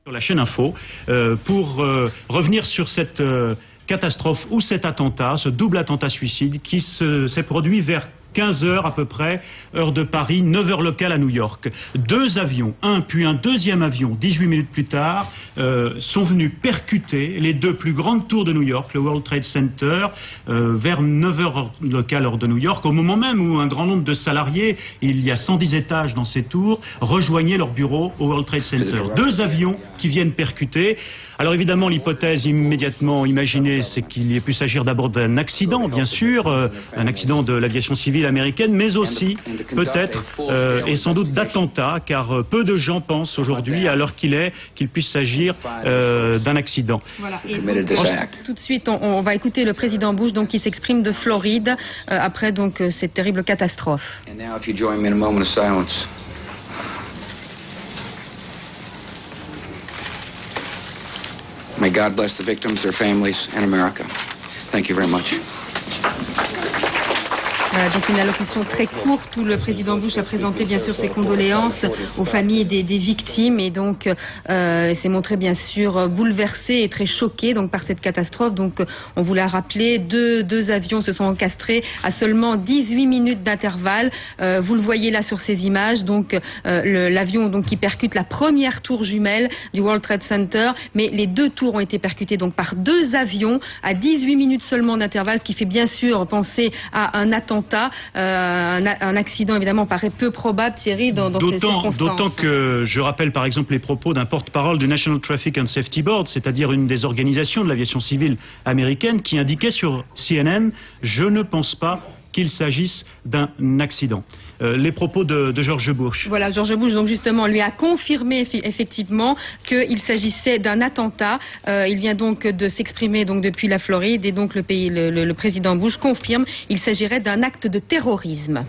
Sur la chaîne Info, pour revenir sur cette catastrophe ou cet attentat, ce double attentat suicide qui s'est produit vers 15 heures à peu près, heure de Paris, 9 heures locales à New York. Deux avions, un puis un deuxième avion, 18 minutes plus tard, sont venus percuter les deux plus grandes tours de New York, le World Trade Center, vers 9 heures locales heure de New York, au moment même où un grand nombre de salariés, il y a 110 étages dans ces tours, rejoignaient leur bureau au World Trade Center. Deux avions qui viennent percuter. Alors évidemment, l'hypothèse immédiatement imaginée, c'est qu'il ait pu s'agir d'abord d'un accident, bien sûr, un accident de l'aviation civile américaine, mais aussi peut-être et sans doute d'attentat, car peu de gens pensent aujourd'hui, à l'heure qu'il est, qu'il puisse s'agir d'un accident. Voilà. Et tout de suite, on va écouter le président Bush, donc, qui s'exprime de Floride après donc cette terrible catastrophe. May God bless the victims, their families, and America. Thank you very much. Voilà, donc une allocution très courte où le président Bush a présenté bien sûr ses condoléances aux familles des victimes et donc s'est montré bien sûr bouleversé et très choqué donc par cette catastrophe. Donc on vous l'a rappelé, deux avions se sont encastrés à seulement 18 minutes d'intervalle. Vous le voyez là sur ces images, donc l'avion donc qui percute la première tour jumelle du World Trade Center, mais les deux tours ont été percutés donc par deux avions à 18 minutes seulement d'intervalle, ce qui fait bien sûr penser à un attentat. Un accident évidemment paraît peu probable, Thierry, dans ces circonstances. D'autant que je rappelle par exemple les propos d'un porte-parole du National Traffic and Safety Board, c'est-à-dire une des organisations de l'aviation civile américaine, qui indiquait sur CNN « Je ne pense pas qu'il s'agisse d'un accident ». Les propos de George Bush. Voilà, George Bush donc justement lui a confirmé effectivement qu'il s'agissait d'un attentat. Il vient donc de s'exprimer donc depuis la Floride et donc le président Bush confirme qu'il s'agirait d'un acte de terrorisme.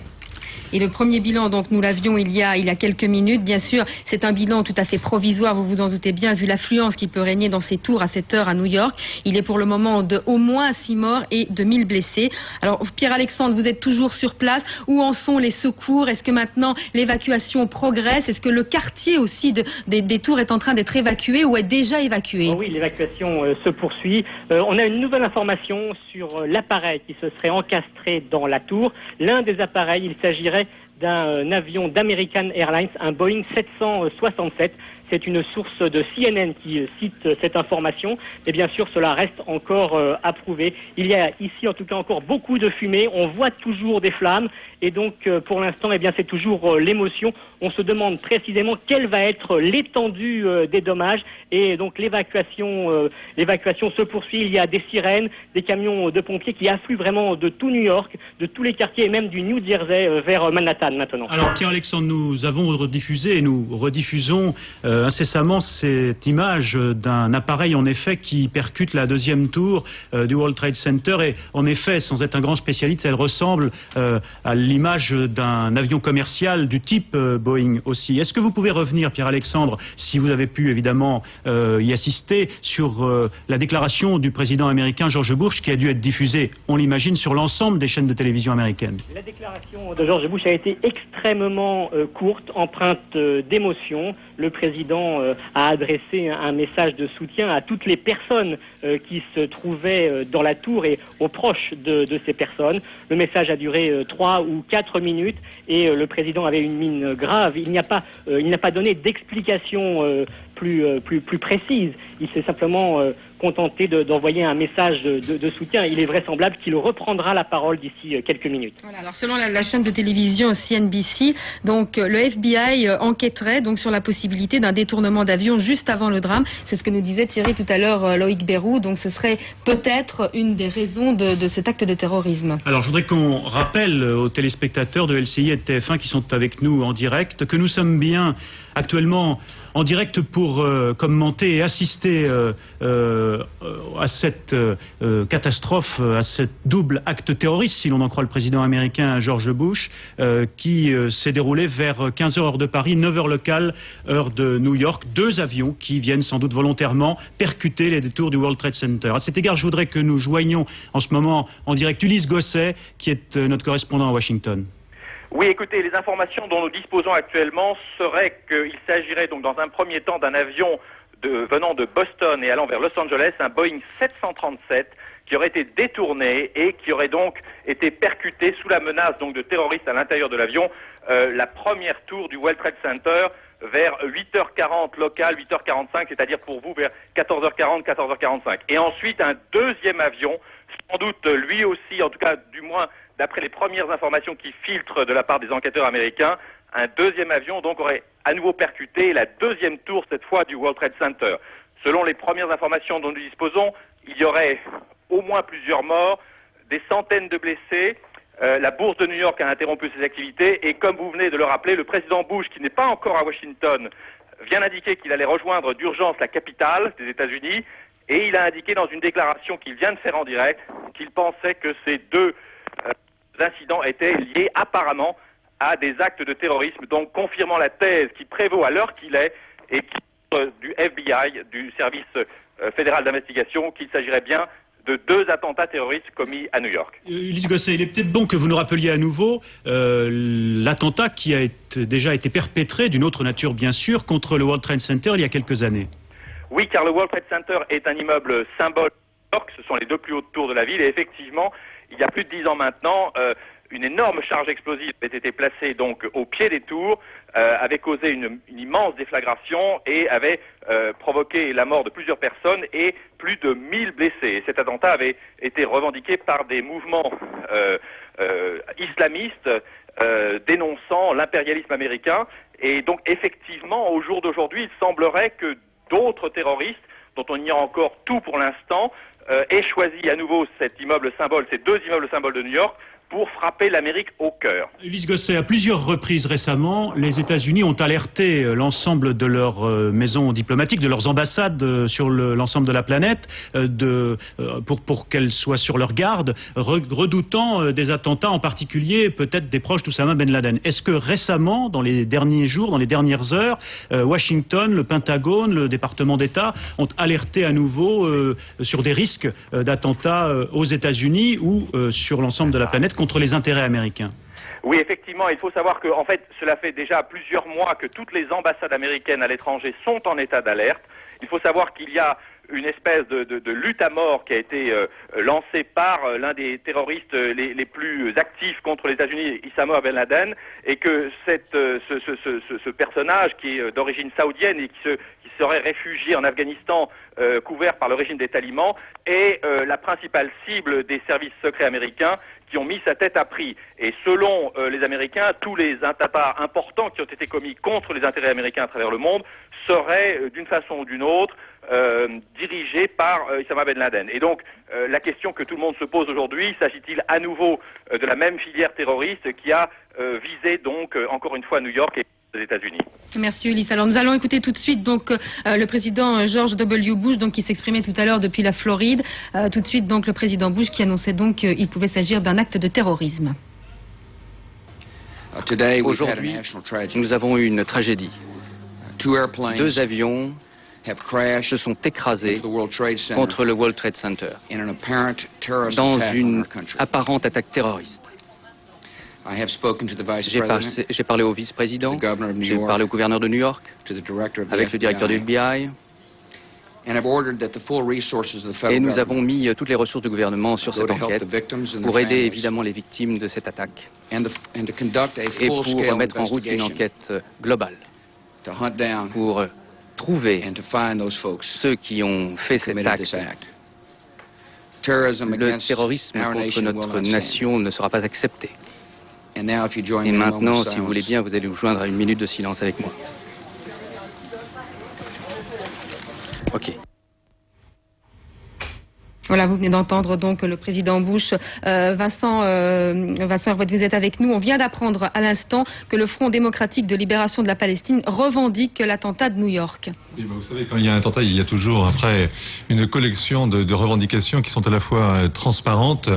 Et le premier bilan, donc nous l'avions il y a quelques minutes. Bien sûr, c'est un bilan tout à fait provisoire, vous vous en doutez bien, vu l'affluence qui peut régner dans ces tours à cette heure à New York. Il est pour le moment de au moins 6 morts et de 1000 blessés. Alors Pierre-Alexandre, vous êtes toujours sur place. Où en sont les secours? Est-ce que maintenant l'évacuation progresse? Est-ce que le quartier aussi des tours est en train d'être évacué ou est déjà évacué? Oh oui, l'évacuation se poursuit. On a une nouvelle information sur l'appareil qui se serait encastré dans la tour. L'un des appareils, il s'agirait d'un avion d'American Airlines, un Boeing 767. C'est une source de CNN qui cite cette information. Et bien sûr, cela reste encore à prouver. Il y a ici, en tout cas, encore beaucoup de fumée. On voit toujours des flammes. Et donc, pour l'instant, eh bien, c'est toujours l'émotion. On se demande précisément quelle va être l'étendue des dommages. Et donc, l'évacuation se poursuit. Il y a des sirènes, des camions de pompiers qui affluent vraiment de tout New York, de tous les quartiers et même du New Jersey vers Manhattan maintenant. Alors, Pierre-Alexandre, nous avons rediffusé et nous rediffusons incessamment cette image d'un appareil en effet qui percute la deuxième tour du World Trade Center et en effet, sans être un grand spécialiste, elle ressemble à l'image d'un avion commercial du type Boeing aussi. Est-ce que vous pouvez revenir, Pierre-Alexandre, si vous avez pu évidemment y assister, sur la déclaration du président américain George Bush qui a dû être diffusée, on l'imagine, sur l'ensemble des chaînes de télévision américaines? La déclaration de George Bush a été extrêmement courte, empreinte d'émotion. Le président a adressé un message de soutien à toutes les personnes qui se trouvaient dans la tour et aux proches de ces personnes. Le message a duré 3 ou 4 minutes et le président avait une mine grave. Il n'a pas donné d'explication plus précise. Il s'est simplement contenté d'envoyer un message de soutien. Il est vraisemblable qu'il reprendra la parole d'ici quelques minutes. Voilà, alors selon la chaîne de télévision CNBC, donc le FBI enquêterait donc sur la possibilité d'un détournement d'avion juste avant le drame. C'est ce que nous disait Thierry tout à l'heure, Loïc Bérou. Donc ce serait peut-être une des raisons de cet acte de terrorisme. Alors je voudrais qu'on rappelle aux téléspectateurs de LCI et de TF1 qui sont avec nous en direct que nous sommes bien actuellement en direct pour commenter et assister à cette catastrophe, à ce double acte terroriste, si l'on en croit le président américain George Bush, qui s'est déroulé vers 15 heures heure de Paris, 9 heures locales, heure de New York. Deux avions qui viennent sans doute volontairement percuter les détours du World Trade Center. À cet égard, je voudrais que nous joignions en ce moment en direct Ulysse Gosset, qui est notre correspondant à Washington. Oui, écoutez, les informations dont nous disposons actuellement seraient qu'il s'agirait donc dans un premier temps d'un avion venant de Boston et allant vers Los Angeles, un Boeing 737 qui aurait été détourné et qui aurait donc été percuté sous la menace donc de terroristes à l'intérieur de l'avion, la première tour du World Trade Center vers 8h40 local, 8h45, c'est-à-dire pour vous vers 14h40, 14h45. Et ensuite un deuxième avion, sans doute lui aussi, en tout cas du moins d'après les premières informations qui filtrent de la part des enquêteurs américains, un deuxième avion donc aurait à nouveau percuté la deuxième tour cette fois du World Trade Center. Selon les premières informations dont nous disposons, il y aurait au moins plusieurs morts, des centaines de blessés. La bourse de New York a interrompu ses activités et comme vous venez de le rappeler, le président Bush, qui n'est pas encore à Washington, vient d'indiquer qu'il allait rejoindre d'urgence la capitale des États-Unis et il a indiqué dans une déclaration qu'il vient de faire en direct qu'il pensait que ces deux incidents étaient liés apparemment à des actes de terrorisme, donc confirmant la thèse qui prévaut à l'heure qu'il est et qui du FBI, du service fédéral d'investigation, qu'il s'agirait bien de deux attentats terroristes commis à New York. Ulysse Gosset, il est peut-être bon que vous nous rappeliez à nouveau l'attentat qui a déjà été perpétré, d'une autre nature bien sûr, contre le World Trade Center il y a quelques années. Oui, car le World Trade Center est un immeuble symbole de New York, ce sont les deux plus hautes tours de la ville, et effectivement, il y a plus de 10 ans maintenant, une énorme charge explosive avait été placée donc au pied des tours, avait causé une immense déflagration et avait provoqué la mort de plusieurs personnes et plus de 1000 blessés. Et cet attentat avait été revendiqué par des mouvements islamistes dénonçant l'impérialisme américain. Et donc effectivement, au jour d'aujourd'hui, il semblerait que d'autres terroristes, dont on ignore encore tout pour l'instant, aient choisi à nouveau cet immeuble symbole, ces deux immeubles symboles de New York, pour frapper l'Amérique au cœur. Ulysse Gosset, à plusieurs reprises récemment, les États-Unis ont alerté l'ensemble de leurs maisons diplomatiques, de leurs ambassades sur l'ensemble de la planète, pour qu'elles soient sur leur garde, redoutant des attentats, en particulier peut-être des proches d'Oussama Ben Laden. Est-ce que récemment, dans les derniers jours, dans les dernières heures, Washington, le Pentagone, le département d'État ont alerté à nouveau sur des risques d'attentats aux États-Unis ou sur l'ensemble de la planète contre les intérêts américains? Oui, effectivement, il faut savoir que, en fait, cela fait déjà plusieurs mois que toutes les ambassades américaines à l'étranger sont en état d'alerte. Il faut savoir qu'il y a une espèce de lutte à mort qui a été lancée par l'un des terroristes les plus actifs contre les États-Unis, Oussama Ben Laden, et que ce personnage qui est d'origine saoudienne et qui serait réfugié en Afghanistan, couvert par le régime des talibans, est la principale cible des services secrets américains qui ont mis sa tête à prix. Et selon les Américains, tous les attentats importants qui ont été commis contre les intérêts américains à travers le monde seraient, d'une façon ou d'une autre, dirigés par Oussama Ben Laden. Et donc, la question que tout le monde se pose aujourd'hui, s'agit-il à nouveau de la même filière terroriste qui a visé donc encore une fois New York et les États-Unis? Merci Ulysse. Alors nous allons écouter tout de suite donc le président George W. Bush donc qui s'exprimait tout à l'heure depuis la Floride. Tout de suite donc le président Bush qui annonçait donc qu'il pouvait s'agir d'un acte de terrorisme. Aujourd'hui, nous avons eu une tragédie. Deux avions se sont écrasés contre le World Trade Center dans une apparente attaque terroriste. J'ai parlé au vice-président, j'ai parlé au gouverneur de New York, avec le directeur du FBI, et nous avons mis toutes les ressources du gouvernement sur cette enquête pour aider évidemment les victimes de cette attaque et pour mettre en route une enquête globale pour trouver ceux qui ont fait cet acte. Le terrorisme contre notre nation ne sera pas accepté. Et maintenant, si vous voulez bien, vous allez vous joindre à une minute de silence avec moi. Ok. Voilà, vous venez d'entendre donc le président Bush. Vincent, vous êtes avec nous. On vient d'apprendre à l'instant que le Front démocratique de libération de la Palestine revendique l'attentat de New York. Oui, vous savez, quand il y a un attentat, il y a toujours après une collection de revendications qui sont à la fois transparentes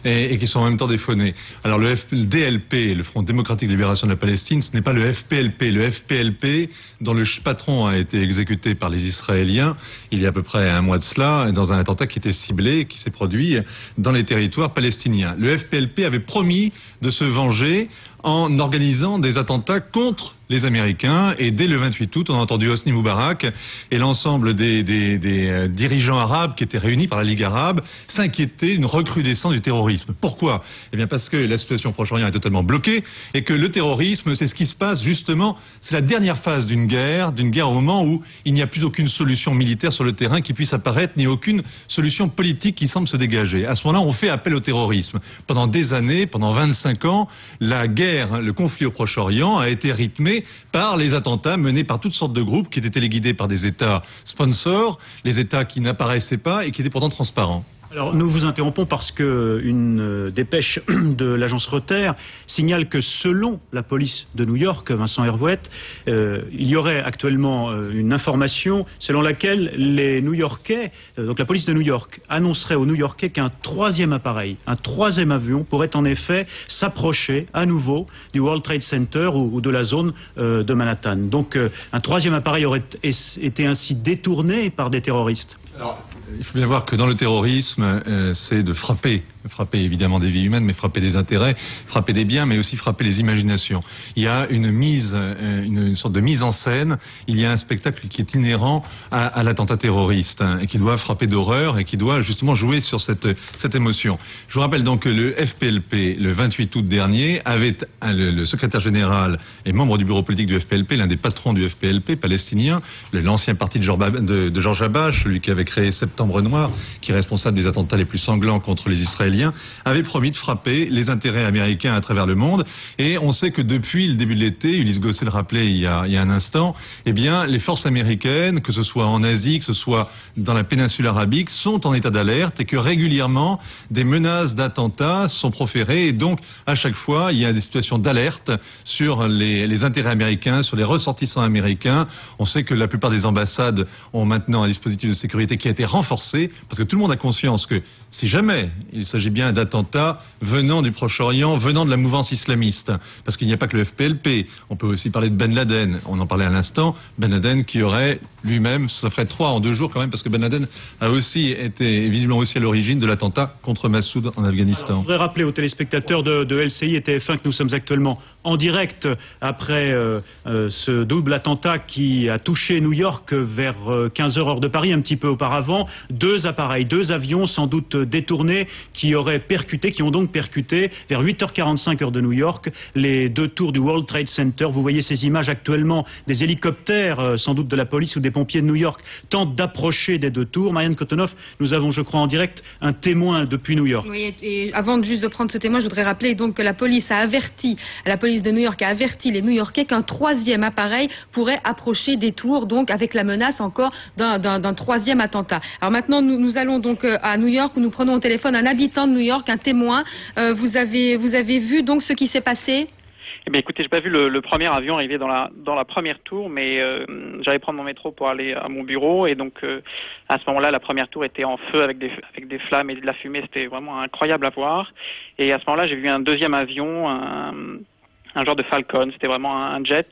et qui sont en même temps défaunées. Alors le DLP, le Front démocratique de libération de la Palestine, ce n'est pas le FPLP. Le FPLP, dont le patron a été exécuté par les Israéliens il y a à peu près un mois de cela, dans un attentat qui était ciblé, qui s'est produit dans les territoires palestiniens. Le FPLP avait promis de se venger en organisant des attentats contre les Américains. Et dès le 28 août, on a entendu Hosni Moubarak et l'ensemble des dirigeants arabes qui étaient réunis par la Ligue arabe s'inquiéter d'une recrudescence du terrorisme. Pourquoi? Eh bien parce que la situation au Proche-Orient est totalement bloquée et que le terrorisme, c'est ce qui se passe justement, c'est la dernière phase d'une guerre au moment où il n'y a plus aucune solution militaire sur le terrain qui puisse apparaître, ni aucune solution politique qui semble se dégager. À ce moment-là, on fait appel au terrorisme. Pendant des années, pendant 25 ans, la guerre, le conflit au Proche-Orient a été rythmé par les attentats menés par toutes sortes de groupes qui étaient téléguidés par des États sponsors, les États qui n'apparaissaient pas et qui étaient pourtant transparents. Alors nous vous interrompons parce que une dépêche de l'agence Reuters signale que selon la police de New York, Vincent Hervouette, il y aurait actuellement une information selon laquelle les New-Yorkais, donc la police de New York, annoncerait aux New-Yorkais qu'un troisième appareil, un troisième avion pourrait en effet s'approcher à nouveau du World Trade Center ou de la zone de Manhattan. Donc un troisième appareil aurait été ainsi détourné par des terroristes. Alors, il faut bien voir que dans le terrorisme, c'est de frapper évidemment des vies humaines, mais frapper des intérêts, frapper des biens, mais aussi frapper les imaginations. Il y a une sorte de mise en scène, il y a un spectacle qui est inhérent à l'attentat terroriste, et qui doit frapper d'horreur et qui doit justement jouer sur cette émotion. Je vous rappelle donc que le FPLP, le 28 août dernier, avait le secrétaire général et membre du bureau politique du FPLP, l'un des patrons du FPLP palestinien, l'ancien parti de Georges Habash, celui qui avait créé Septembre Noir, qui est responsable des attentats les plus sanglants contre les Israéliens, avait promis de frapper les intérêts américains à travers le monde. Et on sait que depuis le début de l'été, Ulysse Gosset le rappelait il y a un instant, eh bien, les forces américaines, que ce soit en Asie, que ce soit dans la péninsule arabique, sont en état d'alerte et que régulièrement, des menaces d'attentats sont proférées. Et donc, à chaque fois, il y a des situations d'alerte sur les intérêts américains, sur les ressortissants américains. On sait que la plupart des ambassades ont maintenant un dispositif de sécurité qui a été renforcé, parce que tout le monde a conscience que si jamais il s'agit bien d'attentats venant du Proche-Orient, venant de la mouvance islamiste, parce qu'il n'y a pas que le FPLP, on peut aussi parler de Ben Laden, on en parlait à l'instant, Ben Laden qui aurait lui-même, ça ferait 3 en 2 jours quand même, parce que Ben Laden a aussi été visiblement aussi à l'origine de l'attentat contre Massoud en Afghanistan. Alors, je voudrais rappeler aux téléspectateurs de LCI et TF1 que nous sommes actuellement en direct après ce double attentat qui a touché New York vers 15h heure de Paris, un petit peu auparavant. 2 appareils, 2 avions sans doute détournés qui ont donc percuté vers 8h45 heure de New York les 2 tours du World Trade Center. Vous voyez ces images actuellement, des hélicoptères sans doute de la police ou des pompiers de New York tentent d'approcher des 2 tours. Marianne Kotonoff, nous avons je crois en direct un témoin depuis New York. Oui, et avant juste de prendre ce témoin, je voudrais rappeler donc que la police de New York a averti les New-Yorkais qu'un troisième appareil pourrait approcher des tours, donc avec la menace encore d'un troisième attentat. Alors maintenant, nous allons donc à New York où nous prenons au téléphone un habitant de New York, un témoin. Vous avez vu donc ce qui s'est passé ? Eh bien, écoutez, j'ai pas vu le premier avion arriver dans la première tour, mais j'allais prendre mon métro pour aller à mon bureau, et donc à ce moment-là, la première tour était en feu avec des flammes et de la fumée. C'était vraiment incroyable à voir. Et à ce moment-là, j'ai vu un deuxième avion, un genre de Falcon. C'était vraiment un jet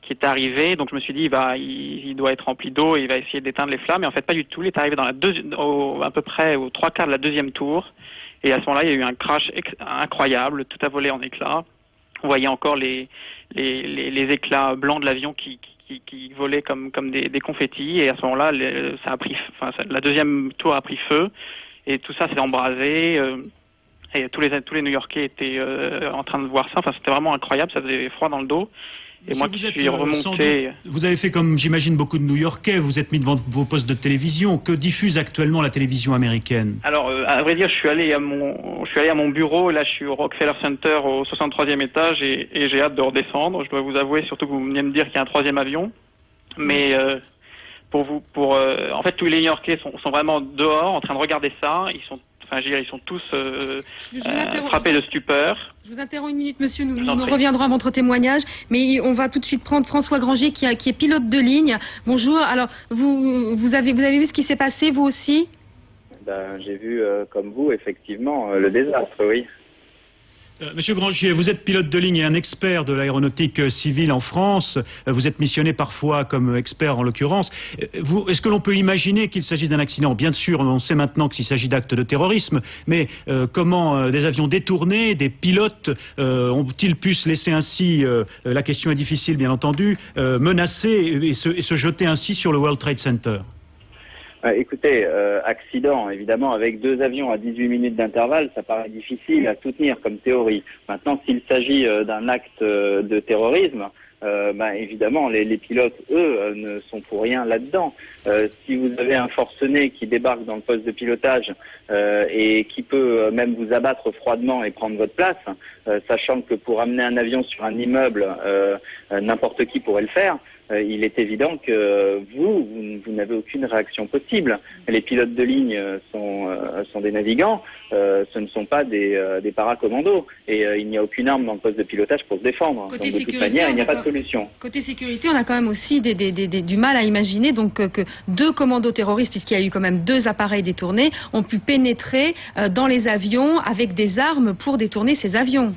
qui est arrivé. Donc je me suis dit, il doit être rempli d'eau et il va essayer d'éteindre les flammes. Et en fait, pas du tout. Il est arrivé dans à peu près aux 3/4 de la deuxième tour. Et à ce moment-là, il y a eu un crash incroyable. Tout a volé en éclats. On voyait encore les éclats blancs de l'avion qui volaient comme des confettis. Et à ce moment-là, la deuxième tour a pris feu. Et tout ça s'est embrasé. Et tous les New-Yorkais étaient en train de voir ça. Enfin, c'était vraiment incroyable. Ça faisait froid dans le dos. Et moi qui suis remonté... Vous avez fait comme, j'imagine, beaucoup de New-Yorkais. Vous êtes mis devant vos postes de télévision. Que diffuse actuellement la télévision américaine? Alors, à vrai dire, je suis allé à mon bureau. Et là, je suis au Rockefeller Center au 63e étage et j'ai hâte de redescendre. Je dois vous avouer, surtout que vous venez me dire qu'il y a un troisième avion. Mais en fait, tous les New-Yorkais sont vraiment dehors, en train de regarder ça. Ils sont tous frappés de stupeur. Je vous interromps une minute, monsieur. Nous reviendrons à votre témoignage, mais on va tout de suite prendre François Granger, qui est pilote de ligne. Bonjour. Alors, vous avez vu ce qui s'est passé, vous aussi? J'ai vu, comme vous, effectivement, le désastre, oui. Monsieur Grangier, vous êtes pilote de ligne et un expert de l'aéronautique civile en France. Vous êtes missionné parfois comme expert en l'occurrence. Est-ce que l'on peut imaginer qu'il s'agisse d'un accident? Bien sûr, on sait maintenant qu'il s'agit d'actes de terrorisme, mais comment des avions détournés, des pilotes ont-ils pu se laisser ainsi, la question est difficile bien entendu, menacer et se jeter ainsi sur le World Trade Center? Écoutez, accident, évidemment, avec 2 avions à 18 minutes d'intervalle, ça paraît difficile à soutenir comme théorie. Maintenant, s'il s'agit d'un acte de terrorisme, évidemment, les pilotes, eux, ne sont pour rien là-dedans. Si vous avez un forcené qui débarque dans le poste de pilotage et qui peut même vous abattre froidement et prendre votre place, sachant que pour amener un avion sur un immeuble, n'importe qui pourrait le faire, il est évident que vous n'avez aucune réaction possible. Les pilotes de ligne sont des navigants, ce ne sont pas des paracommandos. Et il n'y a aucune arme dans le poste de pilotage pour se défendre. Donc de toute manière, il n'y a pas de solution. Côté sécurité, on a quand même aussi du mal à imaginer que 2 commandos terroristes, puisqu'il y a eu quand même 2 appareils détournés, ont pu pénétrer dans les avions avec des armes pour détourner ces avions.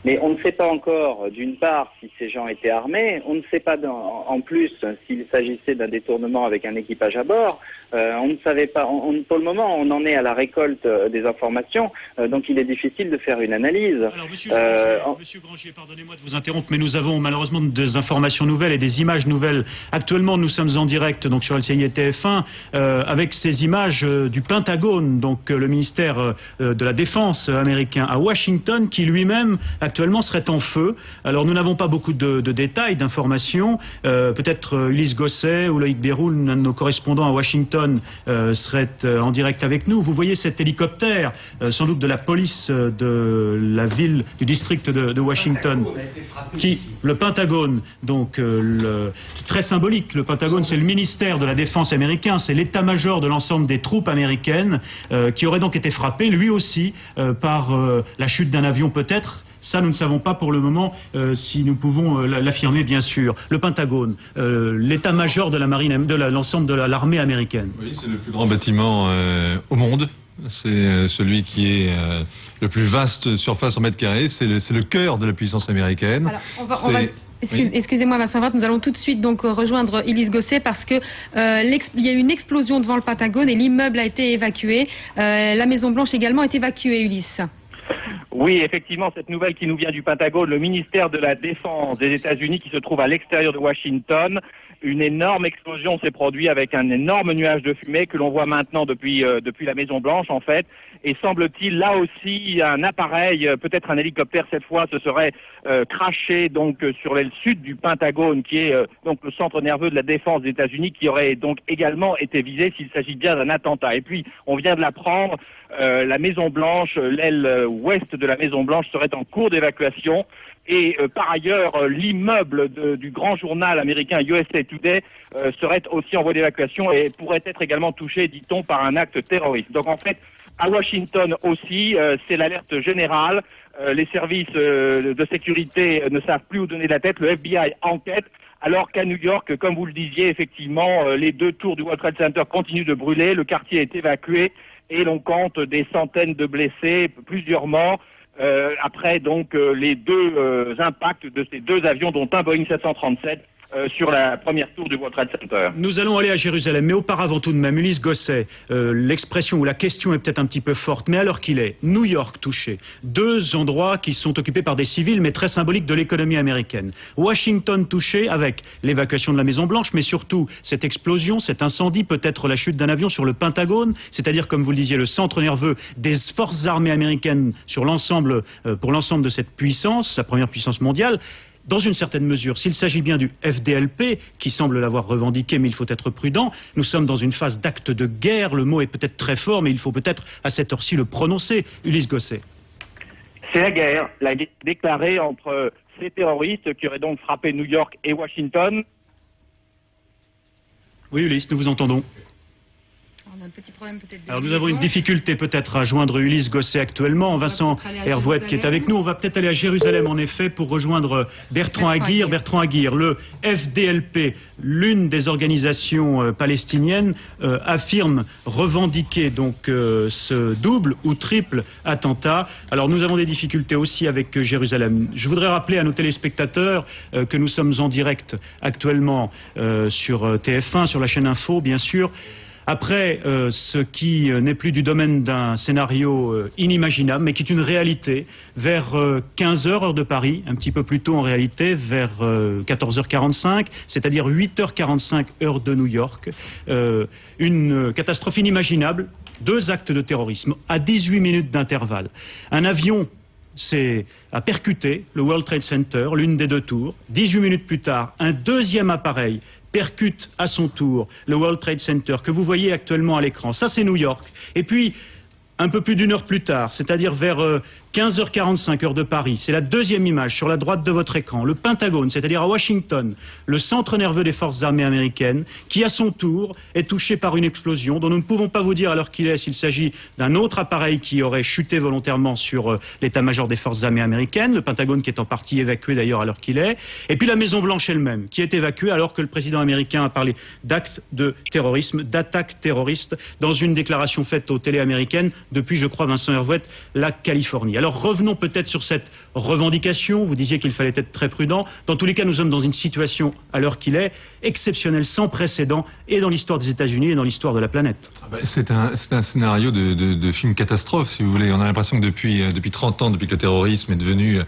Mais on ne sait pas encore, d'une part, si ces gens étaient armés, on ne sait pas en plus s'il s'agissait d'un détournement avec un équipage à bord, on ne savait pas, pour le moment on en est à la récolte des informations, donc il est difficile de faire une analyse. Alors Monsieur Grangier, pardonnez-moi de vous interrompre, mais nous avons malheureusement des informations nouvelles et des images nouvelles. Actuellement nous sommes en direct donc sur LCI et TF1 avec ces images du Pentagone, donc le ministère de la Défense américain à Washington, qui lui-même actuellement serait en feu. Alors nous n'avons pas beaucoup de détails, d'informations. Peut-être Ulysse Gosset ou Loïc Béroul, l'un de nos correspondants à Washington, serait en direct avec nous. Vous voyez cet hélicoptère, sans doute de la police de la ville, du district de Washington, le Pentagone, donc très symbolique. Le Pentagone, c'est le ministère de la Défense américain, c'est l'état-major de l'ensemble des troupes américaines qui aurait donc été frappé, lui aussi, par la chute d'un avion peut-être. Ça, nous ne savons pas pour le moment si nous pouvons l'affirmer, bien sûr. Le Pentagone, l'état-major de la marine, de l'ensemble de l'armée américaine. Oui, c'est le plus grand bâtiment au monde. C'est celui qui est le plus vaste surface en mètres carrés. C'est le cœur de la puissance américaine. Alors, excusez-moi Vincent Vrath, nous allons tout de suite donc rejoindre Ulysse Gosset parce que il y a eu une explosion devant le Pentagone et l'immeuble a été évacué. La Maison Blanche également est évacuée, Ulysse. Oui, effectivement, cette nouvelle qui nous vient du Pentagone, le ministère de la Défense des États-Unis qui se trouve à l'extérieur de Washington. Une énorme explosion s'est produite avec un énorme nuage de fumée que l'on voit maintenant depuis la Maison Blanche en fait. Et semble-t-il là aussi un appareil, peut-être un hélicoptère cette fois, se serait craché donc sur l'aile sud du Pentagone, qui est donc le centre nerveux de la défense des États-Unis, qui aurait donc également été visé s'il s'agit bien d'un attentat. Et puis on vient de l'apprendre, la Maison Blanche, l'aile ouest de la Maison Blanche serait en cours d'évacuation. Et par ailleurs, l'immeuble du grand journal américain USA Today serait aussi en voie d'évacuation et pourrait être également touché, dit-on, par un acte terroriste. Donc en fait, à Washington aussi, c'est l'alerte générale. Les services de sécurité ne savent plus où donner la tête. Le FBI enquête. Alors qu'à New York, comme vous le disiez, effectivement, les 2 tours du World Trade Center continuent de brûler. Le quartier est évacué et l'on compte des centaines de blessés, plusieurs morts. Après donc les 2 impacts de ces 2 avions, dont un Boeing 737 sur la première tour du World Trade Center. Nous allons aller à Jérusalem, mais auparavant tout de même, Ulysse Gosset, l'expression ou la question est peut-être un petit peu forte, mais à l'heure qu'il est, New York touché, 2 endroits qui sont occupés par des civils, mais très symboliques de l'économie américaine. Washington touché avec l'évacuation de la Maison Blanche, mais surtout cette explosion, cet incendie, peut-être la chute d'un avion sur le Pentagone, c'est-à-dire, comme vous le disiez, le centre nerveux des forces armées américaines sur l'ensemble, pour l'ensemble de cette puissance, sa première puissance mondiale. Dans une certaine mesure, s'il s'agit bien du FDLP, qui semble l'avoir revendiqué, mais il faut être prudent, nous sommes dans une phase d'acte de guerre, le mot est peut-être très fort, mais il faut peut-être à cette heure-ci le prononcer. Ulysse Gosset. C'est la guerre déclarée entre ces terroristes qui auraient donc frappé New York et Washington. Oui Ulysse, nous vous entendons. petit problème peut-être. Alors nous avons une difficulté peut-être à joindre Ulysse Gosset actuellement. Vincent Hervouet qui est avec nous. On va peut-être aller à Jérusalem en effet pour rejoindre Bertrand Aguirre. Bertrand Aguirre, le FDLP, l'une des organisations palestiniennes, affirme revendiquer donc ce double ou triple attentat. Alors nous avons des difficultés aussi avec Jérusalem. Je voudrais rappeler à nos téléspectateurs que nous sommes en direct actuellement sur TF1, sur la chaîne Info bien sûr. Après ce qui n'est plus du domaine d'un scénario inimaginable, mais qui est une réalité, vers 15h heure de Paris, un petit peu plus tôt en réalité, vers 14h45, c'est-à-dire 8h45 heure de New York, une catastrophe inimaginable, 2 actes de terrorisme à 18 minutes d'intervalle. Un avion a percuté le World Trade Center, l'une des 2 tours. 18 minutes plus tard, un deuxième appareil percute à son tour le World Trade Center que vous voyez actuellement à l'écran. Ça, c'est New York. Et puis, un peu plus d'1 heure plus tard, c'est-à-dire vers 15h45 heure de Paris, c'est la deuxième image sur la droite de votre écran, le Pentagone, c'est-à-dire à Washington, le centre nerveux des forces armées américaines, qui à son tour est touché par une explosion dont nous ne pouvons pas vous dire à l'heure qu'il est s'il s'agit d'un autre appareil qui aurait chuté volontairement sur l'état-major des forces armées américaines, le Pentagone qui est en partie évacué d'ailleurs à l'heure qu'il est, et puis la Maison-Blanche elle-même, qui est évacuée alors que le président américain a parlé d'actes de terrorisme, d'attaques terroristes, dans une déclaration faite aux télé américaines depuis, je crois, Vincent Hervouet, la Californie. Alors revenons peut-être sur cette revendication. Vous disiez qu'il fallait être très prudent. Dans tous les cas, nous sommes dans une situation, à l'heure qu'il est, exceptionnelle, sans précédent, et dans l'histoire des États-Unis et dans l'histoire de la planète. C'est un scénario de film catastrophe, si vous voulez. On a l'impression que depuis 30 ans, depuis que le terrorisme est devenu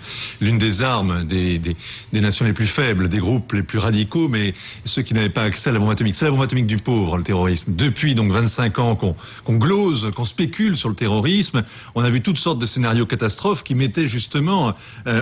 l'une des armes des nations les plus faibles, des groupes les plus radicaux, mais ceux qui n'avaient pas accès à la bombe atomique. C'est la bombe atomique du pauvre, le terrorisme. Depuis donc 25 ans qu'on glose, qu'on spécule sur le terrorisme, on a vu toutes sortes de scénarios catastrophes qui mettaient justement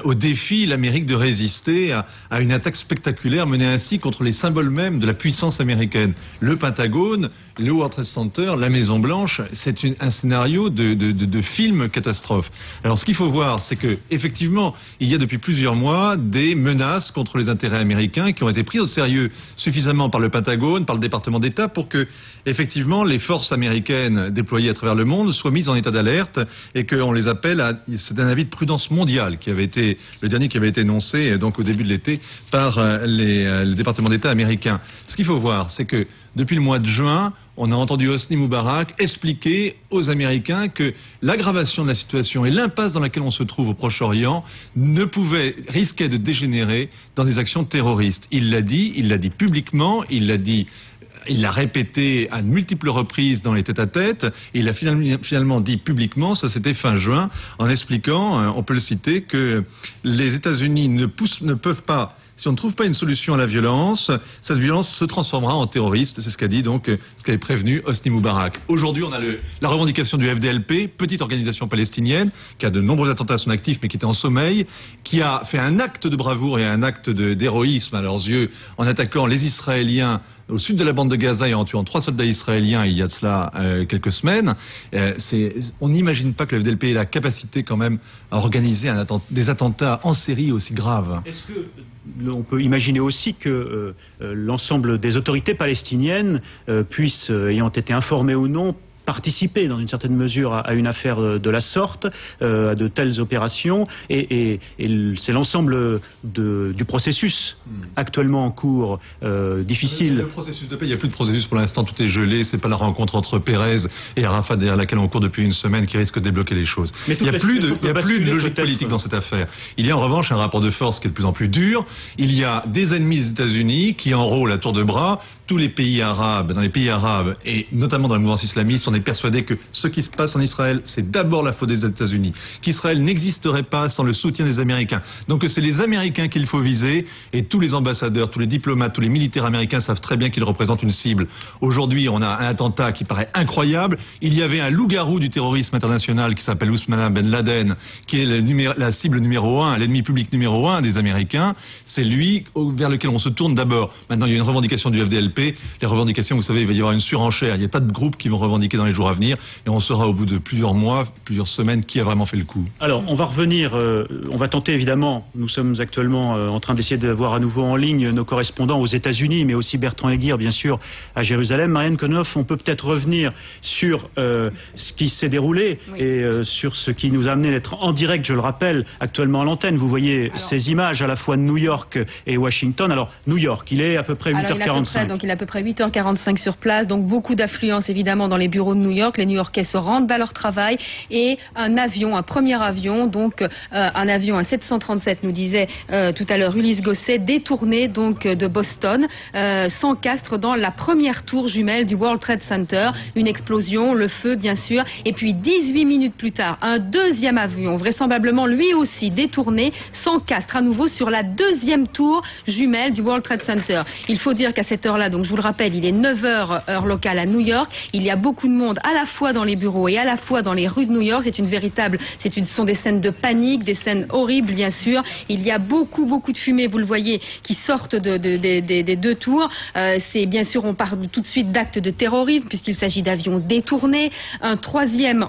au défi l'Amérique de résister à une attaque spectaculaire menée ainsi contre les symboles mêmes de la puissance américaine. Le Pentagone, le World Trade Center, la Maison Blanche, c'est un scénario de film catastrophe. Alors ce qu'il faut voir, c'est que effectivement, il y a depuis plusieurs mois des menaces contre les intérêts américains qui ont été prises au sérieux suffisamment par le Pentagone, par le département d'État, pour que effectivement les forces américaines déployées à travers le monde soient mises en état d'alerte et qu'on les appelle à... C'est un avis de prudence mondiale qui avait été le dernier qui avait été énoncé donc au début de l'été par le département d'État américain. Ce qu'il faut voir, c'est que depuis le mois de juin, on a entendu Hosni Moubarak expliquer aux Américains que l'aggravation de la situation et l'impasse dans laquelle on se trouve au Proche-Orient risquait de dégénérer dans des actions terroristes. Il l'a dit publiquement, il l'a répété à de multiples reprises dans les tête-à-tête, et il a finalement dit publiquement, ça c'était fin juin, en expliquant, on peut le citer, que les États-Unis ne peuvent pas, si on ne trouve pas une solution à la violence, cette violence se transformera en terroriste. C'est ce qu'a dit donc, ce qu'avait prévenu Hosni Moubarak. Aujourd'hui, on a la revendication du FDLP, petite organisation palestinienne, qui a de nombreux attentats à son actif, mais qui était en sommeil, qui a fait un acte de bravoure et un acte d'héroïsme à leurs yeux, en attaquant les Israéliens au sud de la bande de Gaza et en tuant 3 soldats israéliens il y a de cela quelques semaines. On n'imagine pas que le FDLP ait la capacité quand même à organiser des attentats en série aussi graves. Est-ce que on peut imaginer aussi que l'ensemble des autorités palestiniennes puissent, ayant été informées ou non, participer dans une certaine mesure à une affaire de la sorte, à de telles opérations, et c'est l'ensemble du processus actuellement en cours, difficile. Le processus de paix, il n'y a plus de processus pour l'instant, tout est gelé, c'est pas la rencontre entre Pérez et Arafat derrière laquelle on court depuis une semaine qui risque de débloquer les choses. Mais il n'y a plus de logique politique dans cette affaire. Il y a en revanche un rapport de force qui est de plus en plus dur, il y a des ennemis des États-Unis qui enrôlent à tour de bras tous les pays arabes, dans les pays arabes, et notamment dans la mouvance islamiste, on est persuadé que ce qui se passe en Israël, c'est d'abord la faute des États-Unis, qu'Israël n'existerait pas sans le soutien des Américains. Donc c'est les Américains qu'il faut viser, et tous les ambassadeurs, tous les diplomates, tous les militaires américains savent très bien qu'ils représentent une cible. Aujourd'hui, on a un attentat qui paraît incroyable. Il y avait un loup-garou du terrorisme international qui s'appelle Oussama Ben Laden, qui est la cible numéro 1, l'ennemi public numéro 1 des Américains. C'est lui vers lequel on se tourne d'abord. Maintenant, il y a une revendication du FDLP. Les revendications, vous savez, il va y avoir une surenchère. Il n'y a pas de groupe qui vont revendiquer dans les jours à venir et on saura au bout de plusieurs mois, plusieurs semaines qui a vraiment fait le coup. Alors, on va revenir, on va tenter évidemment, nous sommes actuellement en train d'essayer d'avoir à nouveau en ligne nos correspondants aux États-Unis, mais aussi Bertrand Aguirre, bien sûr, à Jérusalem. Marianne Konoff, on peut peut-être revenir sur ce qui s'est déroulé et sur ce qui nous a amené d'être en direct, je le rappelle, actuellement à l'antenne. Vous voyez ces images à la fois de New York et Washington. Alors, New York, il est à peu près 8h45. Il est à peu près 8h45 sur place, donc beaucoup d'affluence évidemment dans les bureaux de New York. Les New-Yorkais se rendent à leur travail et un avion, un premier avion, donc un avion, un 737, nous disait tout à l'heure Ulysse Gosset, détourné donc de Boston, s'encastre dans la première tour jumelle du World Trade Center. Une explosion, le feu bien sûr, et puis 18 minutes plus tard, un deuxième avion, vraisemblablement lui aussi détourné, s'encastre à nouveau sur la deuxième tour jumelle du World Trade Center. Il faut dire qu'à cette heure-là, donc je vous le rappelle, il est 9h heure locale à New York. Il y a beaucoup de monde à la fois dans les bureaux et à la fois dans les rues de New York. Ce sont des scènes de panique, des scènes horribles bien sûr. Il y a beaucoup de fumée, vous le voyez, qui sortent des deux tours. C'est bien sûr, on parle tout de suite d'actes de terrorisme puisqu'il s'agit d'avions détournés. Un troisième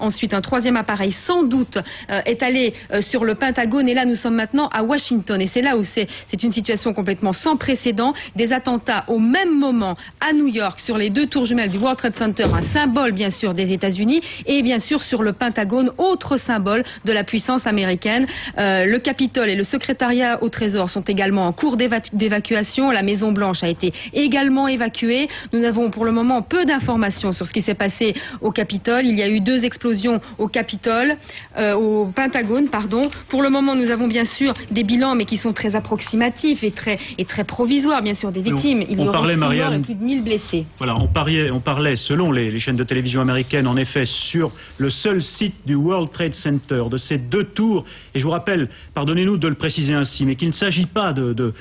appareil sans doute est allé sur le Pentagone et là nous sommes maintenant à Washington et c'est là où c'est une situation complètement sans précédent. Des attentats au même moment à New York sur les deux tours jumelles du World Trade Center, un symbole bien sûr des États-Unis et bien sûr sur le Pentagone, autre symbole de la puissance américaine. Le Capitole et le secrétariat au Trésor sont également en cours d'évacuation. La Maison Blanche a été également évacuée. Nous n'avons pour le moment peu d'informations sur ce qui s'est passé au Capitole. Il y a eu 2 explosions au Capitole, au Pentagone, pardon. Pour le moment, nous avons bien sûr des bilans, mais qui sont très approximatifs et très provisoires, bien sûr, des victimes. Il y aura 6 morts et plus de 1000 blessés. Voilà, on parlait, selon les chaînes de télévision américaines, en effet, sur le seul site du World Trade Center, de ces 2 tours. Et je vous rappelle, pardonnez-nous de le préciser ainsi, mais qu'il ne s'agit pas de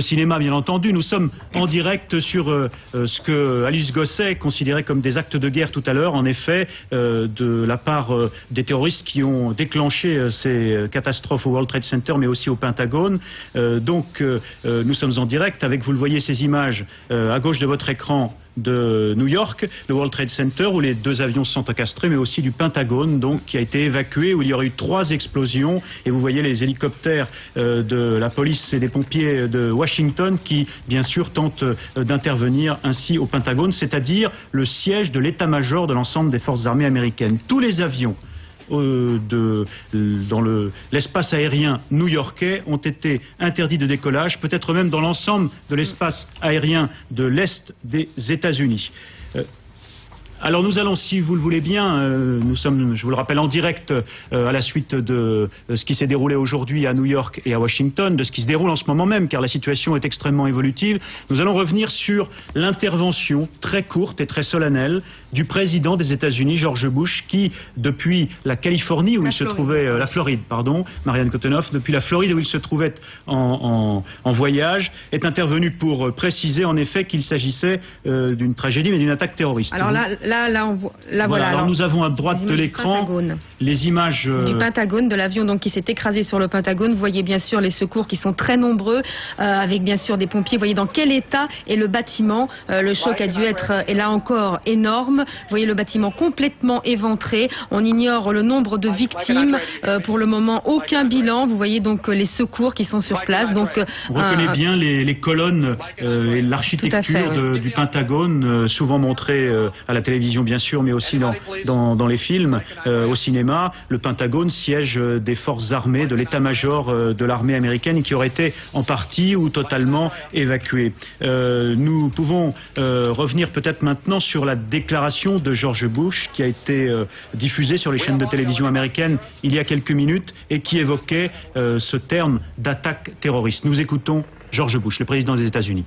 cinéma, bien entendu. Nous sommes en direct sur ce que Alice Gosset considérait comme des actes de guerre tout à l'heure, en effet, de la part des terroristes qui ont déclenché ces catastrophes au World Trade Center, mais aussi au Pentagone. Donc, nous sommes en direct avec, vous le voyez, ces images à gauche de votre écran de New York, le World Trade Center où les 2 avions se sont encastrés, mais aussi du Pentagone, donc qui a été évacué, où il y aurait eu 3 explosions. Et vous voyez les hélicoptères de la police et des pompiers de Washington qui, bien sûr, tentent d'intervenir ainsi au Pentagone, c'est-à-dire le siège de l'état-major de l'ensemble des forces armées américaines. Tous les avions dans l'espace aérien new-yorkais ont été interdits de décollage, peut-être même dans l'ensemble de l'espace aérien de l'Est des États-Unis. Alors nous allons, si vous le voulez bien, nous sommes, je vous le rappelle, en direct à la suite de ce qui s'est déroulé aujourd'hui à New York et à Washington, de ce qui se déroule en ce moment même, car la situation est extrêmement évolutive. Nous allons revenir sur l'intervention très courte et très solennelle du président des États-Unis, George Bush, qui, depuis la Californie, où il se trouvait, la Floride, pardon, Marianne Konoff, depuis la Floride où il se trouvait en voyage, est intervenu pour préciser en effet qu'il s'agissait d'une tragédie, mais d'une attaque terroriste. Alors voilà. Alors nous avons à droite de l'écran les images du Pentagone, de l'avion donc qui s'est écrasé sur le Pentagone. Vous voyez bien sûr les secours qui sont très nombreux, avec bien sûr des pompiers. Vous voyez dans quel état est le bâtiment. Le choc a dû être, et là encore, énorme. Vous voyez le bâtiment complètement éventré. On ignore le nombre de victimes. Pour le moment, aucun bilan. Vous voyez donc les secours qui sont sur place. Donc, on reconnaît bien les colonnes et l'architecture du Pentagone, souvent montrées à la télévision bien sûr, mais aussi dans les films, au cinéma. Le Pentagone, siège des forces armées, de l'état-major de l'armée américaine, qui aurait été en partie ou totalement évacué. Nous pouvons revenir peut-être maintenant sur la déclaration de George Bush qui a été diffusée sur les chaînes de télévision américaines il y a quelques minutes et qui évoquait ce terme d'attaque terroriste. Nous écoutons George Bush, le président des États-Unis.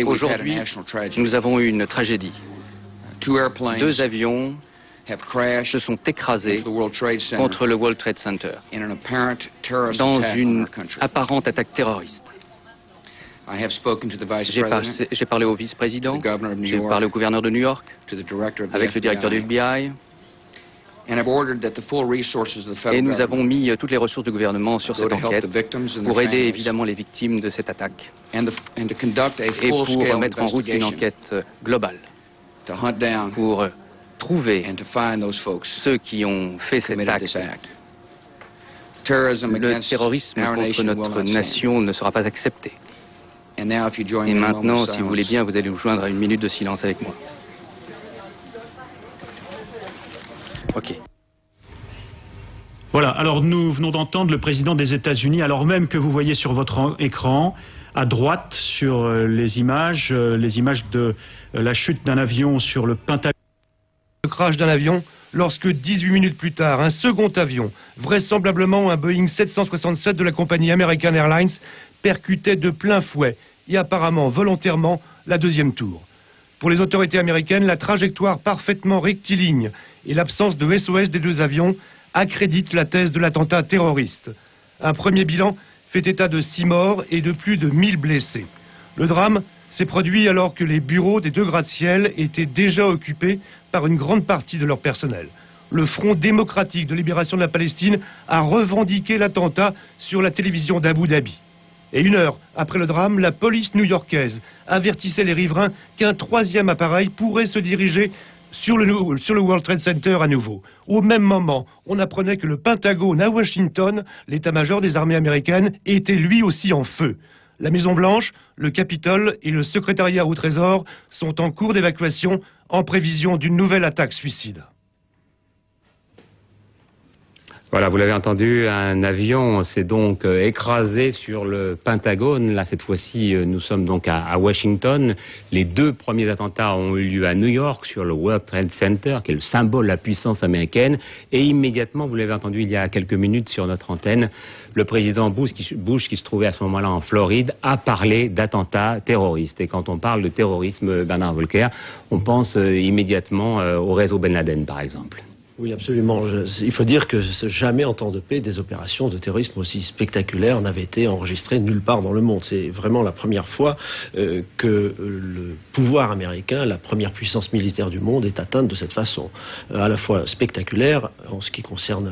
Aujourd'hui, nous avons eu une tragédie. 2 avions se sont écrasés contre le World Trade Center dans une apparente attaque terroriste. J'ai parlé au vice-président, j'ai parlé au gouverneur de New York, avec le directeur du FBI. Et nous avons mis toutes les ressources du gouvernement sur cette enquête pour aider évidemment les victimes de cette attaque et pour mettre en route une enquête globale pour trouver ceux qui ont fait cet acte. Le terrorisme contre notre nation ne sera pas accepté. Et maintenant, si vous voulez bien, vous allez vous joindre à une minute de silence avec moi. Ok. Voilà, alors nous venons d'entendre le président des États-Unis, alors même que vous voyez sur votre écran, à droite, sur les images de la chute d'un avion sur le Pentagone. Le crash d'un avion lorsque 18 minutes plus tard, un second avion, vraisemblablement un Boeing 767 de la compagnie American Airlines, percutait de plein fouet et apparemment volontairement la deuxième tour. Pour les autorités américaines, la trajectoire parfaitement rectiligne et l'absence de SOS des deux avions accrédite la thèse de l'attentat terroriste. Un premier bilan fait état de 6 morts et de plus de 1000 blessés. Le drame s'est produit alors que les bureaux des deux gratte-ciel étaient déjà occupés par une grande partie de leur personnel. Le Front démocratique de libération de la Palestine a revendiqué l'attentat sur la télévision d'Abu Dhabi. Et 1 heure après le drame, la police new-yorkaise avertissait les riverains qu'un troisième appareil pourrait se diriger sur le World Trade Center à nouveau. Au même moment, on apprenait que le Pentagone à Washington, l'état-major des armées américaines, était lui aussi en feu. La Maison-Blanche, le Capitole et le secrétariat au Trésor sont en cours d'évacuation en prévision d'une nouvelle attaque suicide. Voilà, vous l'avez entendu, un avion s'est donc écrasé sur le Pentagone. Là, cette fois-ci, nous sommes donc à Washington. Les 2 premiers attentats ont eu lieu à New York, sur le World Trade Center, qui est le symbole de la puissance américaine. Et immédiatement, vous l'avez entendu il y a quelques minutes sur notre antenne, le président Bush, qui se trouvait à ce moment-là en Floride, a parlé d'attentats terroristes. Et quand on parle de terrorisme, Bernard Volker, on pense immédiatement au réseau Ben Laden, par exemple. Oui, absolument. Il faut dire que jamais en temps de paix, des opérations de terrorisme aussi spectaculaires n'avaient été enregistrées nulle part dans le monde. C'est vraiment la première fois que le pouvoir américain, la première puissance militaire du monde, est atteinte de cette façon. À la fois spectaculaire, en ce qui concerne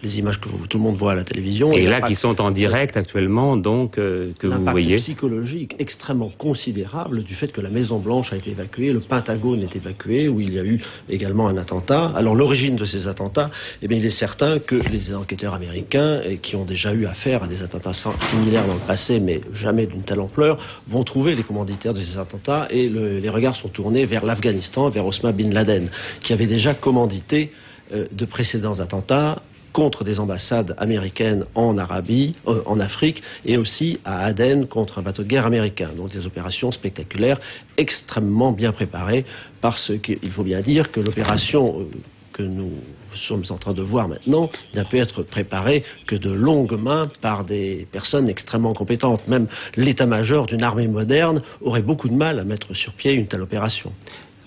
les images que tout le monde voit à la télévision. Et là, qui sont en direct actuellement, donc, que vous voyez. L'impact psychologique extrêmement considérable du fait que la Maison-Blanche a été évacuée, le Pentagone est évacué, où il y a eu également un attentat. Alors, l'origine de ces attentats, eh bien, il est certain que les enquêteurs américains, qui ont déjà eu affaire à des attentats similaires dans le passé, mais jamais d'une telle ampleur, vont trouver les commanditaires de ces attentats, et les regards sont tournés vers l'Afghanistan, vers Osama Bin Laden, qui avait déjà commandité de précédents attentats contre des ambassades américaines en Afrique, et aussi à Aden contre un bateau de guerre américain. Donc des opérations spectaculaires, extrêmement bien préparées, parce qu'il faut bien dire que l'opération que nous sommes en train de voir maintenant n'a pu être préparée que de longue main par des personnes extrêmement compétentes. Même l'état-major d'une armée moderne aurait beaucoup de mal à mettre sur pied une telle opération.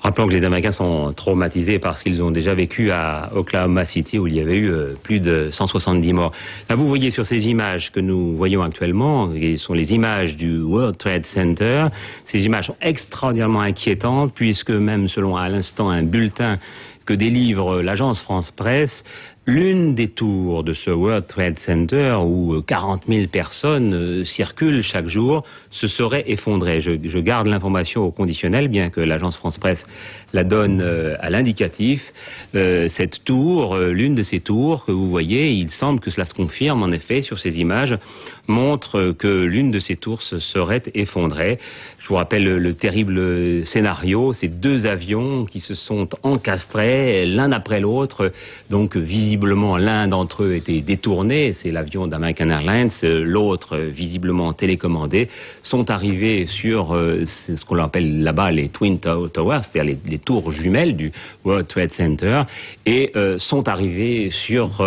Rappelons que les Américains sont traumatisés parce qu'ils ont déjà vécu à Oklahoma City où il y avait eu plus de 170 morts. Là, vous voyez sur ces images que nous voyons actuellement, qui sont les images du World Trade Center. Ces images sont extraordinairement inquiétantes puisque même selon à l'instant un bulletin que délivre l'agence France Presse, l'une des tours de ce World Trade Center, où 40 000 personnes circulent chaque jour, se serait effondrée. Je garde l'information au conditionnel, bien que l'agence France Presse la donne à l'indicatif. Cette tour, l'une de ces tours que vous voyez, il semble que cela se confirme en effet sur ces images, montre que l'une de ces tours se serait effondrée. Je vous rappelle le terrible scénario, ces 2 avions qui se sont encastrés l'un après l'autre, donc visiblement l'un d'entre eux était détourné, c'est l'avion d'American Airlines, l'autre visiblement télécommandé, sont arrivés sur ce qu'on appelle là-bas les Twin Towers, c'est-à-dire les tours jumelles du World Trade Center, et sont arrivés sur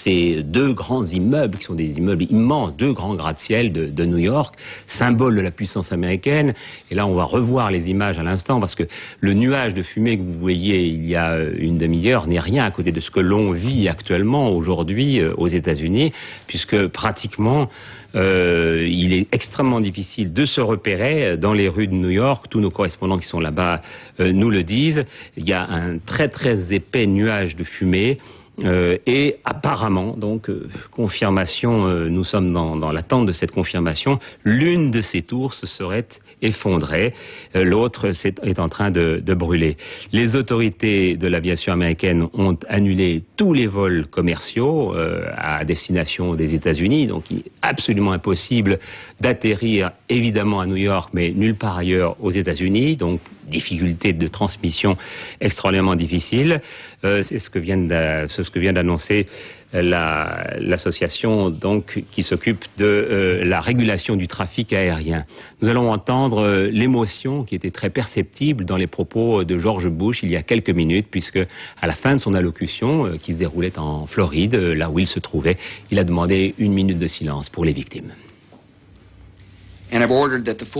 ces 2 grands immeubles qui sont des immeubles immenses, 2 grands gratte-ciel de New York, symbole de la puissance américaine. Et là, on va revoir les images à l'instant parce que le nuage de fumée que vous voyez il y a une demi-heure n'est rien à côté de ce que l'on l'on vit actuellement aujourd'hui aux États-Unis, puisque pratiquement il est extrêmement difficile de se repérer dans les rues de New York. Tous nos correspondants qui sont là-bas nous le disent. Il y a un très très épais nuage de fumée. Et apparemment, donc, confirmation, nous sommes dans l'attente de cette confirmation, l'une de ces tours se serait effondrée, l'autre est en train de brûler. Les autorités de l'aviation américaine ont annulé tous les vols commerciaux à destination des États-Unis, donc il est absolument impossible d'atterrir évidemment à New York, mais nulle part ailleurs aux États-Unis, donc difficulté de transmission extraordinairement difficile. C'est ce que vient d'annoncer l'association donc qui s'occupe de la régulation du trafic aérien. Nous allons entendre l'émotion qui était très perceptible dans les propos de George Bush il y a quelques minutes, puisque à la fin de son allocution qui se déroulait en Floride, là où il se trouvait, il a demandé 1 minute de silence pour les victimes.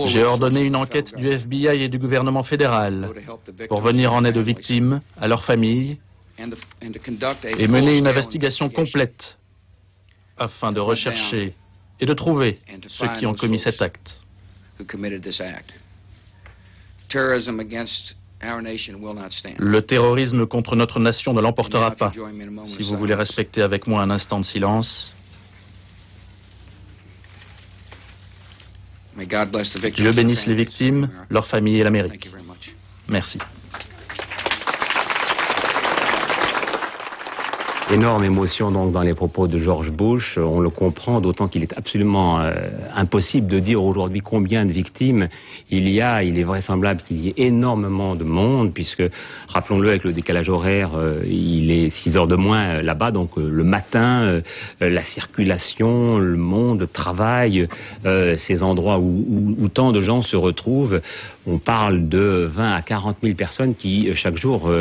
J'ai ordonné une enquête du FBI et du gouvernement fédéral pour venir en aide aux victimes, à leurs familles, et mener une investigation complète afin de rechercher et de trouver ceux qui ont commis cet acte. Le terrorisme contre notre nation ne l'emportera pas. Si vous voulez respecter avec moi un instant de silence. Dieu bénisse les victimes, leurs familles et l'Amérique. Merci. Énorme émotion donc dans les propos de George Bush, on le comprend, d'autant qu'il est absolument impossible de dire aujourd'hui combien de victimes il y a. Il est vraisemblable qu'il y ait énormément de monde, puisque, rappelons-le, avec le décalage horaire, il est 6 heures de moins là-bas, donc le matin, la circulation, le monde, le travail, ces endroits où tant de gens se retrouvent. On parle de 20 à 40 000 personnes qui, chaque jour,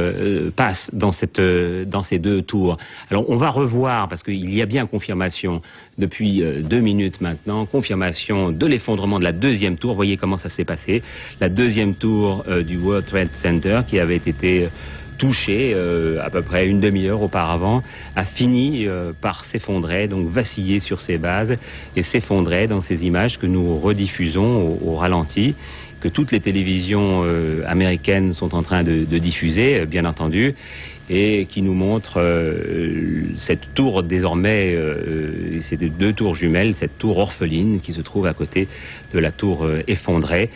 passent dans ces 2 tours. Alors, on va revoir, parce qu'il y a bien confirmation depuis 2 minutes maintenant, confirmation de l'effondrement de la 2e tour. Voyez comment ça s'est passé. La 2e tour du World Trade Center, qui avait été touchée à peu près une demi-heure auparavant, a fini par s'effondrer, donc vaciller sur ses bases et s'effondrer dans ces images que nous rediffusons au ralenti, que toutes les télévisions américaines sont en train de diffuser, bien entendu, et qui nous montre cette tour désormais, c'est 2 tours jumelles, cette tour orpheline qui se trouve à côté de la tour effondrée.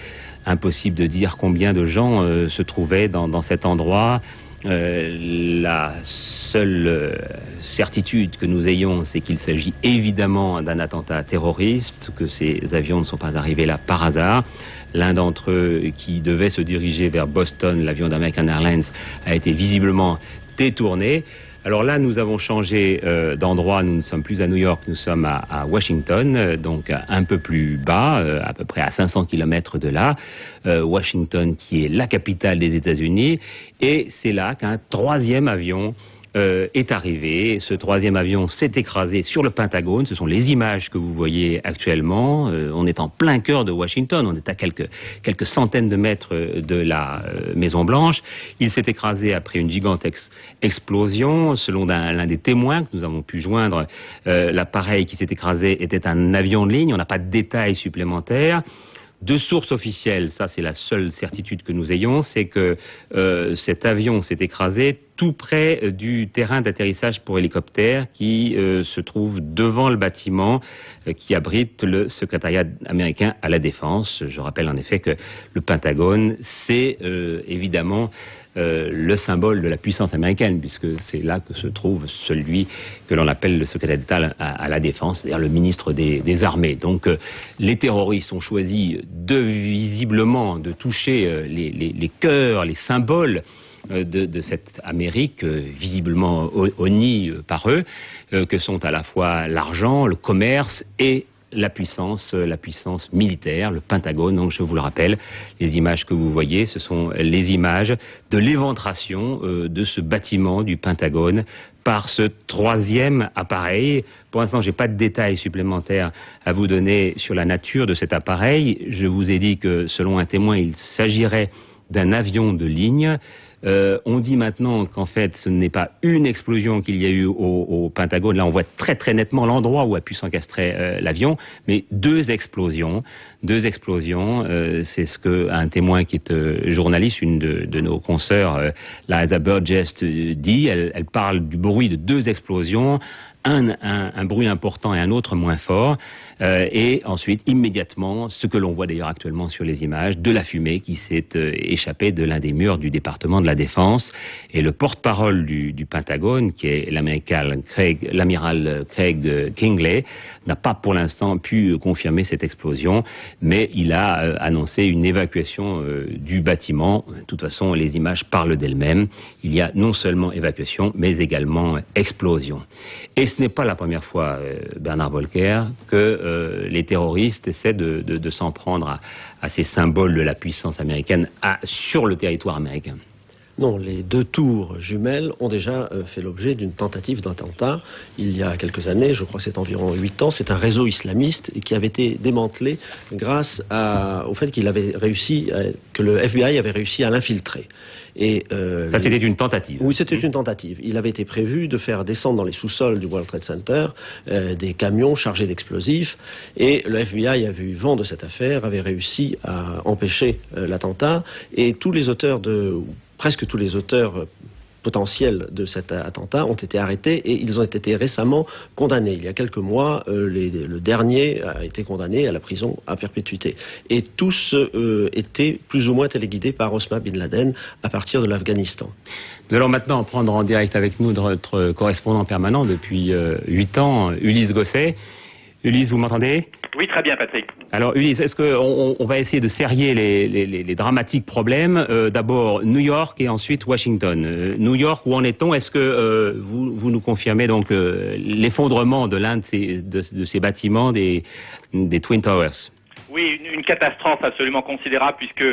Impossible de dire combien de gens se trouvaient dans cet endroit. La seule certitude que nous ayons, c'est qu'il s'agit évidemment d'un attentat terroriste, que ces avions ne sont pas arrivés là par hasard. L'un d'entre eux, qui devait se diriger vers Boston, l'avion d'American Airlines, a été visiblement détourné. Alors là, nous avons changé d'endroit, nous ne sommes plus à New York, nous sommes à Washington, donc un peu plus bas, à peu près à 500 km de là. Washington, qui est la capitale des États-Unis, et c'est là qu'un 3e avion est arrivé. Ce 3e avion s'est écrasé sur le Pentagone. Ce sont les images que vous voyez actuellement. On est en plein cœur de Washington. On est à quelques centaines de mètres de la Maison Blanche. Il s'est écrasé après une gigantesque explosion. Selon l'un des témoins que nous avons pu joindre, l'appareil qui s'est écrasé était un avion de ligne. On n'a pas de détails supplémentaires. De sources officielles, ça c'est la seule certitude que nous ayons, c'est que cet avion s'est écrasé tout près du terrain d'atterrissage pour hélicoptères qui se trouve devant le bâtiment qui abrite le secrétariat américain à la défense. Je rappelle en effet que le Pentagone, c'est évidemment le symbole de la puissance américaine, puisque c'est là que se trouve celui que l'on appelle le secrétaire d'État à la défense, c'est-à-dire le ministre des armées. Donc les terroristes ont choisi visiblement de toucher les cœurs, les symboles de cette Amérique visiblement honnie par eux, que sont à la fois l'argent, le commerce et la puissance militaire, le Pentagone. Donc je vous le rappelle, les images que vous voyez, ce sont les images de l'éventration de ce bâtiment du Pentagone par ce 3e appareil. Pour l'instant, j'ai pas de détails supplémentaires à vous donner sur la nature de cet appareil. Je vous ai dit que selon un témoin, il s'agirait d'un avion de ligne. On dit maintenant qu'en fait, ce n'est pas une explosion qu'il y a eu au Pentagone. Là, on voit très très nettement l'endroit où a pu s'encastrer l'avion, mais deux explosions. C'est ce qu'un témoin qui est journaliste, une de nos consoeurs, Liza Burgess, dit. Elle parle du bruit de deux explosions. Un bruit important et un autre moins fort, et ensuite immédiatement ce que l'on voit d'ailleurs actuellement sur les images, de la fumée qui s'est échappée de l'un des murs du département de la Défense, et le porte-parole du Pentagone, qui est l'amiral Craig Kingley, n'a pas pour l'instant pu confirmer cette explosion, mais il a annoncé une évacuation du bâtiment. De toute façon, les images parlent d'elles-mêmes. Il y a non seulement évacuation, mais également explosion. Et ce n'est pas la première fois, Bernard Volcker, que les terroristes essaient de s'en prendre à ces symboles de la puissance américaine sur le territoire américain. Non, les deux tours jumelles ont déjà fait l'objet d'une tentative d'attentat il y a quelques années, je crois que c'est environ 8 ans. C'est un réseau islamiste qui avait été démantelé grâce au fait que le FBI avait réussi à l'infiltrer. Ça, c'était une tentative. Oui, c'était une tentative. Il avait été prévu de faire descendre dans les sous-sols du World Trade Center des camions chargés d'explosifs, et le FBI avait eu vent de cette affaire, avait réussi à empêcher l'attentat, et presque tous les auteurs potentiels de cet attentat ont été arrêtés, et ils ont été récemment condamnés. Il y a quelques mois, le dernier a été condamné à la prison à perpétuité. Et tous étaient plus ou moins téléguidés par Osama Bin Laden à partir de l'Afghanistan. Nous allons maintenant prendre en direct avec nous notre correspondant permanent depuis 8 ans, Ulysse Gosset. Ulysse, vous m'entendez? Oui, très bien, Patrick. Alors, Ulysse, est-ce qu'on va essayer de serrer les dramatiques problèmes? D'abord New York et ensuite Washington. New York, où en est-on? Est-ce que vous nous confirmez donc l'effondrement de l'un de ces bâtiments des Twin Towers? Oui, une catastrophe absolument considérable, puisque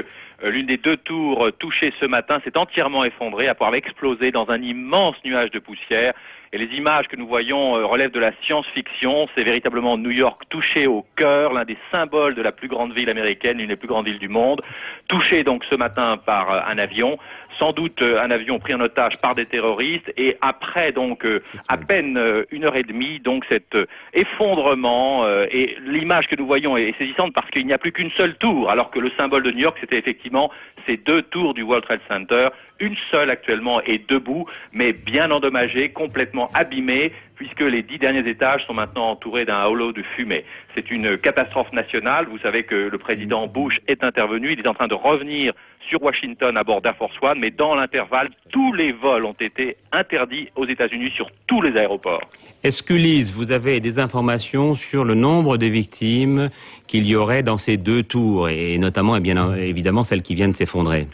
l'une des deux tours touchées ce matin s'est entièrement effondrée après avoir explosé dans un immense nuage de poussière. Et les images que nous voyons relèvent de la science-fiction. C'est véritablement New York touché au cœur, l'un des symboles de la plus grande ville américaine, l'une des plus grandes villes du monde, touché donc ce matin par un avion, sans doute un avion pris en otage par des terroristes, et après donc à peine 1h30, donc cet effondrement, et l'image que nous voyons est saisissante parce qu'il n'y a plus qu'une seule tour, alors que le symbole de New York c'était effectivement ces deux tours du World Trade Center. Une seule actuellement est debout, mais bien endommagée, complètement abîmée, puisque les 10 derniers étages sont maintenant entourés d'un halo de fumée. C'est une catastrophe nationale. Vous savez que le président Bush est intervenu. Il est en train de revenir sur Washington à bord d'Air Force One, mais dans l'intervalle, tous les vols ont été interdits aux États-Unis sur tous les aéroports. Est-ce que, Lise, vous avez des informations sur le nombre de victimes qu'il y aurait dans ces deux tours, et notamment, et bien évidemment, celles qui viennent de s'effondrer?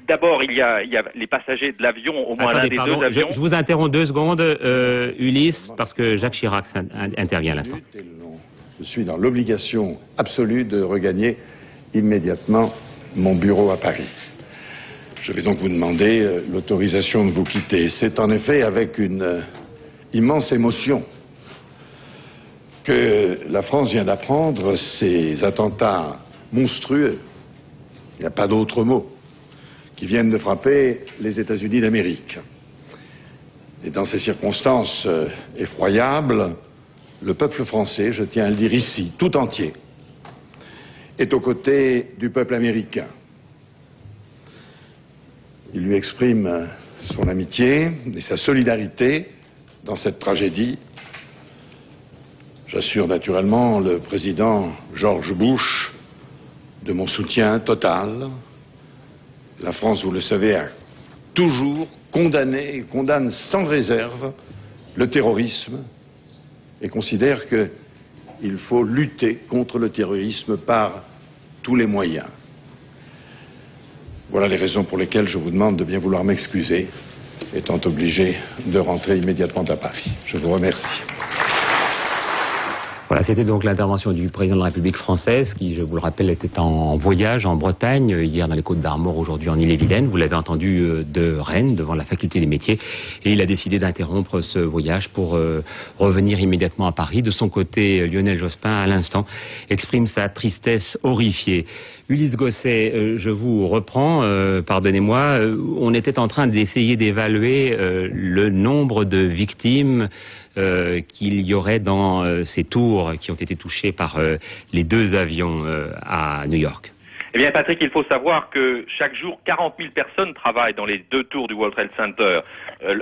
D'abord, il y a les passagers de l'avion, au moins l'un des deux avions. Je vous interromps 2 secondes, Ulysse, parce que Jacques Chirac intervient à l'instant. Je suis dans l'obligation absolue de regagner immédiatement mon bureau à Paris. Je vais donc vous demander l'autorisation de vous quitter. C'est en effet avec une immense émotion que la France vient d'apprendre ces attentats monstrueux, il n'y a pas d'autre mot, qui viennent de frapper les États-Unis d'Amérique. Et dans ces circonstances effroyables, le peuple français, je tiens à le dire ici, tout entier, est aux côtés du peuple américain. Il lui exprime son amitié et sa solidarité dans cette tragédie. J'assure naturellement le président George Bush de mon soutien total. La France, vous le savez, a toujours condamné et condamne sans réserve le terrorisme et considère qu'il faut lutter contre le terrorisme par tous les moyens. Voilà les raisons pour lesquelles je vous demande de bien vouloir m'excuser, étant obligé de rentrer immédiatement à Paris. Je vous remercie. Voilà, c'était donc l'intervention du président de la République française qui, je vous le rappelle, était en voyage en Bretagne, hier dans les Côtes-d'Armor, aujourd'hui en Ille-et-Vilaine. Vous l'avez entendu de Rennes, devant la faculté des métiers. Et il a décidé d'interrompre ce voyage pour revenir immédiatement à Paris. De son côté, Lionel Jospin, à l'instant, exprime sa tristesse horrifiée. Ulysse Gosset, je vous reprends, pardonnez-moi, on était en train d'essayer d'évaluer le nombre de victimes qu'il y aurait dans ces tours qui ont été touchés par les deux avions à New York. Eh bien, Patrick, il faut savoir que chaque jour, 40 000 personnes travaillent dans les deux tours du World Trade Center.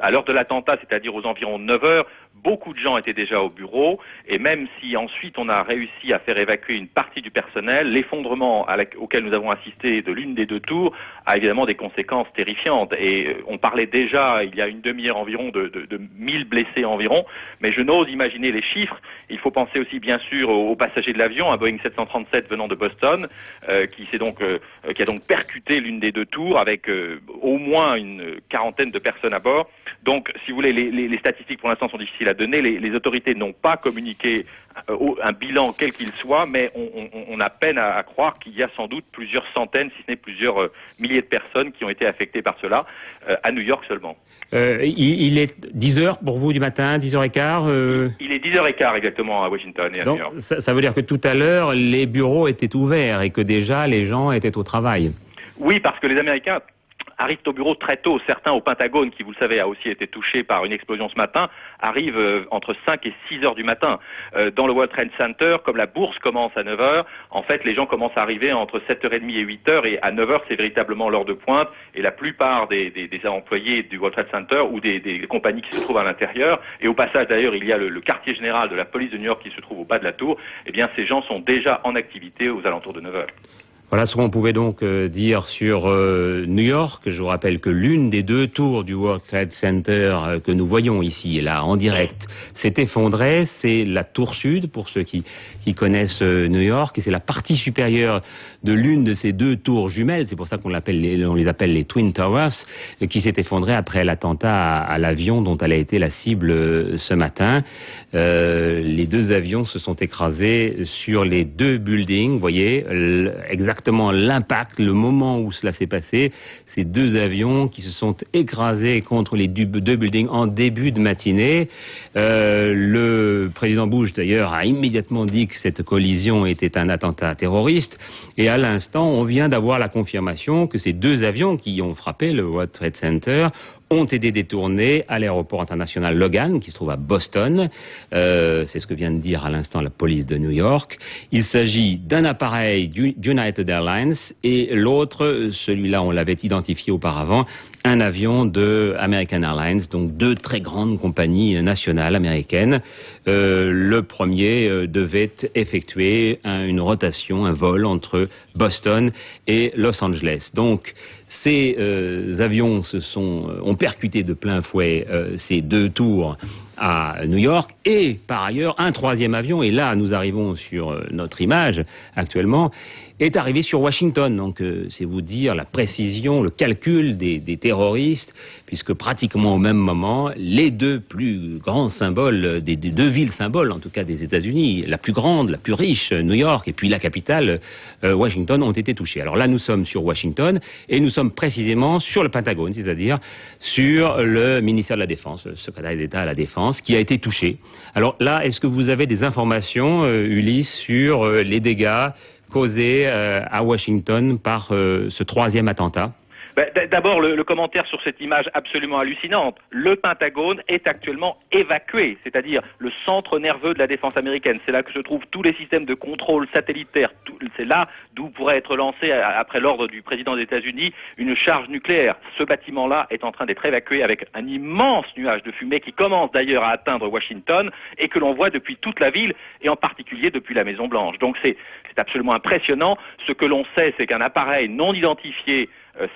À l'heure de l'attentat, c'est-à-dire aux environs de 9 heures, beaucoup de gens étaient déjà au bureau, et même si ensuite on a réussi à faire évacuer une partie du personnel, l'effondrement auquel nous avons assisté de l'une des deux tours a évidemment des conséquences terrifiantes. Et on parlait déjà, il y a une demi-heure environ, de 1000 blessés environ, mais je n'ose imaginer les chiffres. Il faut penser aussi bien sûr aux passagers de l'avion, un Boeing 737 venant de Boston, qui a donc percuté l'une des deux tours avec au moins une quarantaine de personnes à bord. Donc, si vous voulez, les statistiques pour l'instant sont difficiles à donner. Les autorités n'ont pas communiqué un bilan quel qu'il soit, mais on a peine à croire qu'il y a sans doute plusieurs centaines, si ce n'est plusieurs milliers de personnes qui ont été affectées par cela, à New York seulement. Il est 10h pour vous du matin, 10h15 Il est 10h15 exactement à Washington et à New York. Ça veut dire que tout à l'heure, les bureaux étaient ouverts et que déjà les gens étaient au travail. Oui, parce que les Américains arrivent au bureau très tôt. Certains au Pentagone, qui vous le savez a aussi été touché par une explosion ce matin, arrivent entre 5 et 6 heures du matin. Dans le World Trade Center, comme la bourse commence à 9 heures, en fait les gens commencent à arriver entre 7h30 et 8 heures, et à 9 heures c'est véritablement l'heure de pointe, et la plupart des employés du World Trade Center ou des compagnies qui se trouvent à l'intérieur, et au passage d'ailleurs il y a le quartier général de la police de New York qui se trouve au bas de la tour, eh bien ces gens sont déjà en activité aux alentours de 9 heures. Voilà ce qu'on pouvait donc dire sur New York. Je vous rappelle que l'une des deux tours du World Trade Center que nous voyons ici, là, en direct, s'est effondrée. C'est la tour sud, pour ceux qui connaissent New York, et c'est la partie supérieure de l'une de ces deux tours jumelles, c'est pour ça qu'on les appelle les Twin Towers, qui s'est effondrée après l'attentat à l'avion dont elle a été la cible ce matin. Les deux avions se sont écrasés sur les deux buildings, vous voyez, exactement l'impact, le moment où cela s'est passé, ces deux avions qui se sont écrasés contre les deux buildings en début de matinée. Le président Bush d'ailleurs a immédiatement dit que cette collision était un attentat terroriste, et à l'instant on vient d'avoir la confirmation que ces deux avions qui ont frappé le World Trade Center ont été détournés à l'aéroport international Logan, qui se trouve à Boston. C'est ce que vient de dire à l'instant la police de New York. Il s'agit d'un appareil d'United Airlines, et l'autre, celui-là on l'avait identifié auparavant, un avion de American Airlines, donc deux très grandes compagnies nationales américaines. Le premier devait effectuer une rotation, un vol entre Boston et Los Angeles. Donc ces avions ont percuté de plein fouet ces deux tours à New York, et par ailleurs un troisième avion, et là nous arrivons sur notre image actuellement, est arrivé sur Washington. Donc c'est vous dire la précision, le calcul des terroristes, puisque pratiquement au même moment, les deux plus grands symboles, des deux villes symboles en tout cas des États-Unis, la plus grande, la plus riche, New York, et puis la capitale, Washington, ont été touchés. Alors là nous sommes sur Washington, et nous sommes précisément sur le Pentagone, c'est-à-dire sur le ministère de la Défense, le secrétaire d'État à la Défense, qui a été touché. Alors là, est-ce que vous avez des informations, Ulysse, sur les dégâts causés à Washington par ce troisième attentat? D'abord, le commentaire sur cette image absolument hallucinante. Le Pentagone est actuellement évacué, c'est-à-dire le centre nerveux de la défense américaine. C'est là que se trouvent tous les systèmes de contrôle satellitaire. C'est là d'où pourrait être lancée, après l'ordre du président des États-Unis, une charge nucléaire. Ce bâtiment-là est en train d'être évacué avec un immense nuage de fumée qui commence d'ailleurs à atteindre Washington, et que l'on voit depuis toute la ville, et en particulier depuis la Maison-Blanche. Donc c'est absolument impressionnant. Ce que l'on sait, c'est qu'un appareil non identifié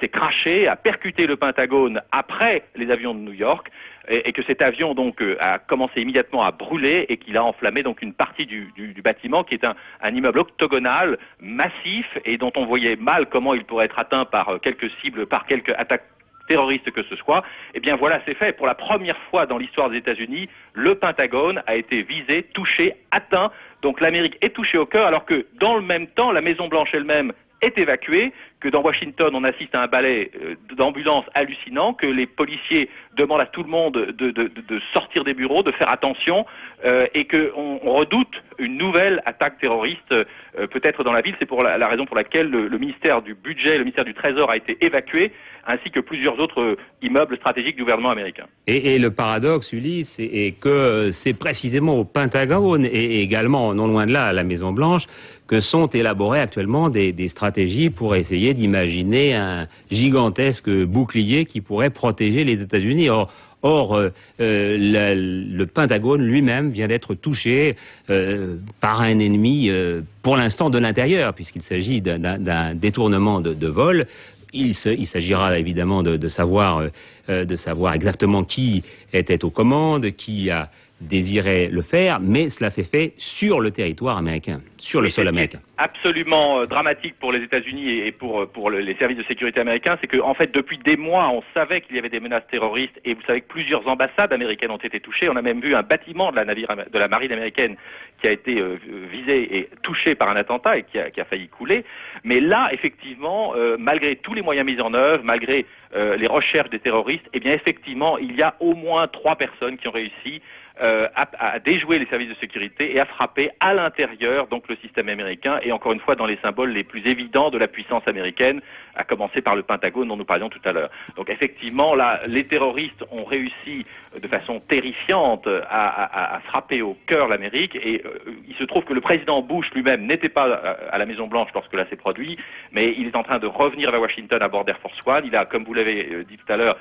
s'est crashé, a percuté le Pentagone après les avions de New York, et que cet avion donc a commencé immédiatement à brûler, et qu'il a enflammé donc une partie du bâtiment, qui est un immeuble octogonal massif, et dont on voyait mal comment il pourrait être atteint par quelques cibles, par quelques attaques terroriste que ce soit. Eh bien voilà, c'est fait. Pour la première fois dans l'histoire des États-Unis, le Pentagone a été visé, touché, atteint. Donc l'Amérique est touchée au cœur, alors que dans le même temps, la Maison-Blanche elle-même est évacuée, que dans Washington, on assiste à un ballet d'ambulance hallucinant, que les policiers demandent à tout le monde de sortir des bureaux, de faire attention, et qu'on redoute une nouvelle attaque terroriste, peut-être dans la ville. C'est pour la raison pour laquelle le ministère du Budget, le ministère du Trésor a été évacué, ainsi que plusieurs autres immeubles stratégiques du gouvernement américain. Et le paradoxe, Ulysse, est que c'est précisément au Pentagone et également, non loin de là, à la Maison-Blanche, que sont élaborées actuellement des stratégies pour essayer d'imaginer un gigantesque bouclier qui pourrait protéger les États-Unis. Or, le Pentagone lui-même vient d'être touché par un ennemi, pour l'instant, de l'intérieur, puisqu'il s'agit d'un détournement de vol. Il s'agira évidemment de savoir exactement qui était aux commandes, qui a désiré le faire, mais cela s'est fait sur le territoire américain, sur le sol américain. Absolument dramatique pour les États-Unis et pour les services de sécurité américains, c'est qu'en fait depuis des mois on savait qu'il y avait des menaces terroristes, et vous savez que plusieurs ambassades américaines ont été touchées. On a même vu un bâtiment de la marine américaine qui a été visé et touché par un attentat et qui a failli couler. Mais là effectivement, malgré tous les moyens mis en œuvre, malgré les recherches des terroristes, eh bien effectivement il y a au moins 3 personnes qui ont réussi à déjouer les services de sécurité et à frapper à l'intérieur donc le système américain, et encore une fois dans les symboles les plus évidents de la puissance américaine, à commencer par le Pentagone dont nous parlions tout à l'heure. Donc effectivement là, les terroristes ont réussi de façon terrifiante à frapper au cœur l'Amérique, et il se trouve que le président Bush lui-même n'était pas à la Maison-Blanche lorsque là s'est produit, mais il est en train de revenir vers Washington à bord d'Air Force One. Il a, comme vous l'avez dit tout à l'heure,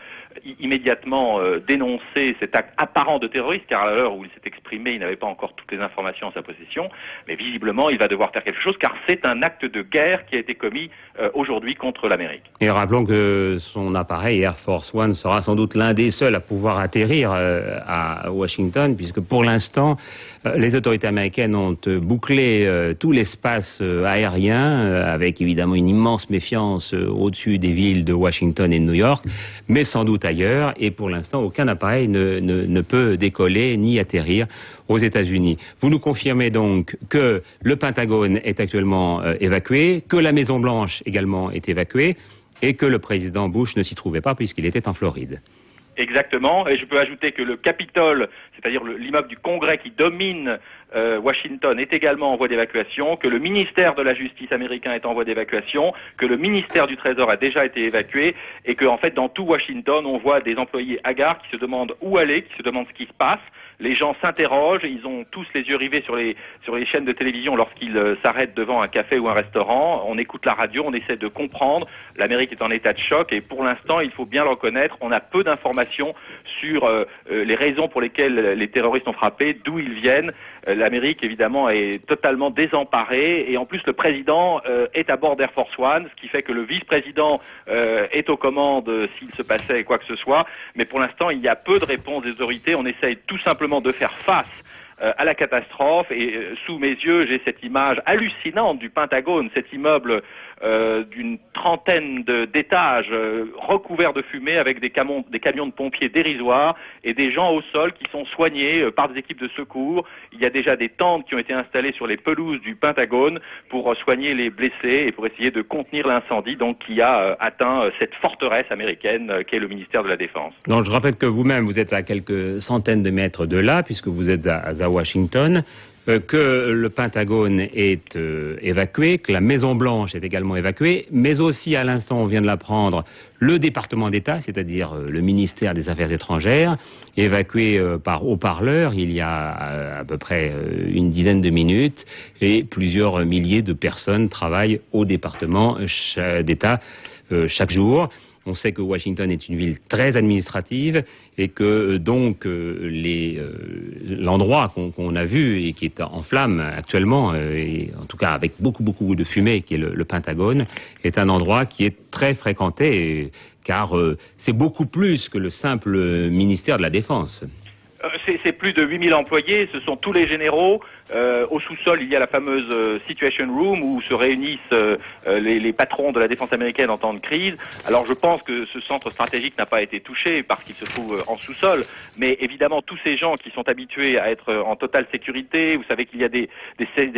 immédiatement dénoncé cet acte apparent de terrorisme, car à l'heure où il s'est exprimé, il n'avait pas encore toutes les informations en sa possession, mais visiblement il va devoir faire quelque chose, car c'est un acte de guerre qui a été commis aujourd'hui contre l'Amérique. Et rappelons que son appareil Air Force One sera sans doute l'un des seuls à pouvoir atterrir à Washington, puisque pour l'instant les autorités américaines ont bouclé tout l'espace aérien, avec évidemment une immense méfiance au-dessus des villes de Washington et de New York, mais sans doute ailleurs, et pour l'instant aucun appareil ne peut décoller ni atterrir aux États-Unis. Vous nous confirmez donc que le Pentagone est actuellement évacué, que la Maison-Blanche également est évacuée, et que le président Bush ne s'y trouvait pas puisqu'il était en Floride. Exactement, et je peux ajouter que le Capitole, c'est-à-dire l'immeuble du Congrès qui domine Washington, est également en voie d'évacuation, que le ministère de la Justice américain est en voie d'évacuation, que le ministère du Trésor a déjà été évacué, et que en fait dans tout Washington on voit des employés hagards qui se demandent où aller, qui se demandent ce qui se passe. Les gens s'interrogent, ils ont tous les yeux rivés sur les chaînes de télévision lorsqu'ils s'arrêtent devant un café ou un restaurant. On écoute la radio, on essaie de comprendre. L'Amérique est en état de choc, et pour l'instant, il faut bien le reconnaître, on a peu d'informations sur les raisons pour lesquelles les terroristes ont frappé, d'où ils viennent. L'Amérique, évidemment, est totalement désemparée, et en plus, le président est à bord d'Air Force One, ce qui fait que le vice-président est aux commandes s'il se passait quoi que ce soit. Mais pour l'instant, il y a peu de réponses des autorités. On essaye tout simplement de faire face à la catastrophe, et sous mes yeux j'ai cette image hallucinante du Pentagone, cet immeuble d'une trentaine d'étages recouverts de fumée, avec des camions de pompiers dérisoires et des gens au sol qui sont soignés par des équipes de secours. Il y a déjà des tentes qui ont été installées sur les pelouses du Pentagone pour soigner les blessés et pour essayer de contenir l'incendie donc qui a atteint cette forteresse américaine qu'est le ministère de la Défense. Donc je rappelle que vous-même vous êtes à quelques centaines de mètres de là, puisque vous êtes à Washington, que le Pentagone est évacué, que la Maison-Blanche est également évacuée, mais aussi, à l'instant, on vient de l'apprendre, le département d'État, c'est-à-dire le ministère des Affaires étrangères, évacué par haut-parleur il y a à peu près une dizaine de minutes, et plusieurs milliers de personnes travaillent au département d'État chaque jour. On sait que Washington est une ville très administrative, et que donc l'endroit qu'on a vu et qui est en flammes actuellement, et en tout cas avec beaucoup de fumée, qui est le Pentagone, est un endroit qui est très fréquenté, car c'est beaucoup plus que le simple ministère de la Défense. C'est plus de 8000 employés, ce sont tous les généraux, Au sous-sol, il y a la fameuse Situation Room où se réunissent les patrons de la défense américaine en temps de crise. Alors je pense que ce centre stratégique n'a pas été touché parce qu'il se trouve en sous-sol, mais évidemment tous ces gens qui sont habitués à être en totale sécurité, vous savez qu'il y a des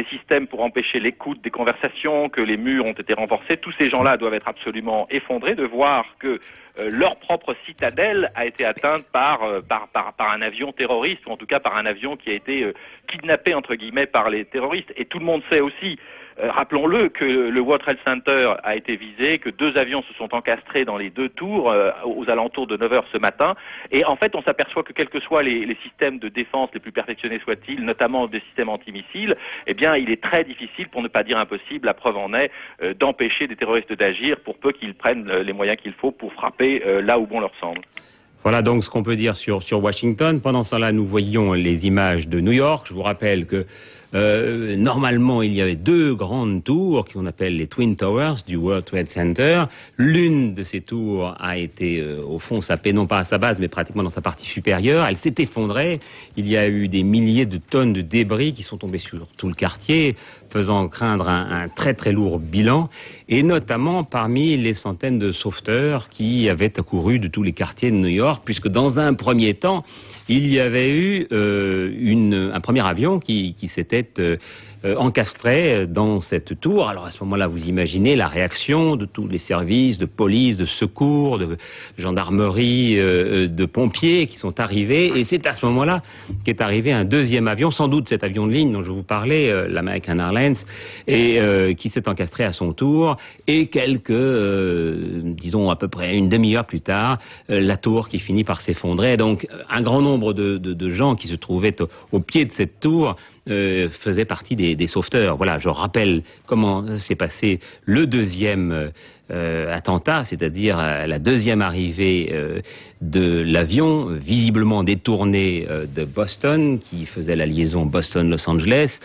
systèmes pour empêcher l'écoute des conversations, que les murs ont été renforcés, tous ces gens-là doivent être absolument effondrés de voir que leur propre citadelle a été atteinte par un avion terroriste, ou en tout cas par un avion qui a été kidnappé entre guillemets par les terroristes. Et tout le monde sait aussi, rappelons-le, que le World Trade Center a été visé, que 2 avions se sont encastrés dans les 2 tours aux alentours de 9 h ce matin. Et en fait, on s'aperçoit que quels que soient les systèmes de défense les plus perfectionnés soient-ils, notamment des systèmes antimissiles, eh bien, il est très difficile, pour ne pas dire impossible, la preuve en est, d'empêcher des terroristes d'agir pour peu qu'ils prennent les moyens qu'il faut pour frapper là où bon leur semble. Voilà donc ce qu'on peut dire sur Washington. Pendant ce temps-là, nous voyions les images de New York. Je vous rappelle que normalement, il y avait 2 grandes tours qu'on appelle les Twin Towers du World Trade Center. L'une de ces tours a été, au fond, sapée non pas à sa base, mais pratiquement dans sa partie supérieure. Elle s'est effondrée. Il y a eu des milliers de tonnes de débris qui sont tombés sur tout le quartier, faisant craindre un très très lourd bilan, et notamment parmi les centaines de sauveteurs qui avaient accouru de tous les quartiers de New York, puisque dans un premier temps, il y avait eu un premier avion qui s'était encastré dans cette tour. Alors à ce moment-là, vous imaginez la réaction de tous les services de police, de secours, de gendarmerie, de pompiers qui sont arrivés. Et c'est à ce moment-là qu'est arrivé un 2e avion, sans doute cet avion de ligne dont je vous parlais, l'American Airlines, et qui s'est encastré à son tour. Et disons à peu près une demi-heure plus tard, la tour qui finit par s'effondrer. Donc un grand nombre de gens qui se trouvaient au pied de cette tour faisait partie des sauveteurs. Voilà, je rappelle comment s'est passé le 2e attentat, c'est-à-dire la 2e arrivée de l'avion, visiblement détourné de Boston, qui faisait la liaison Boston-Los Angeles,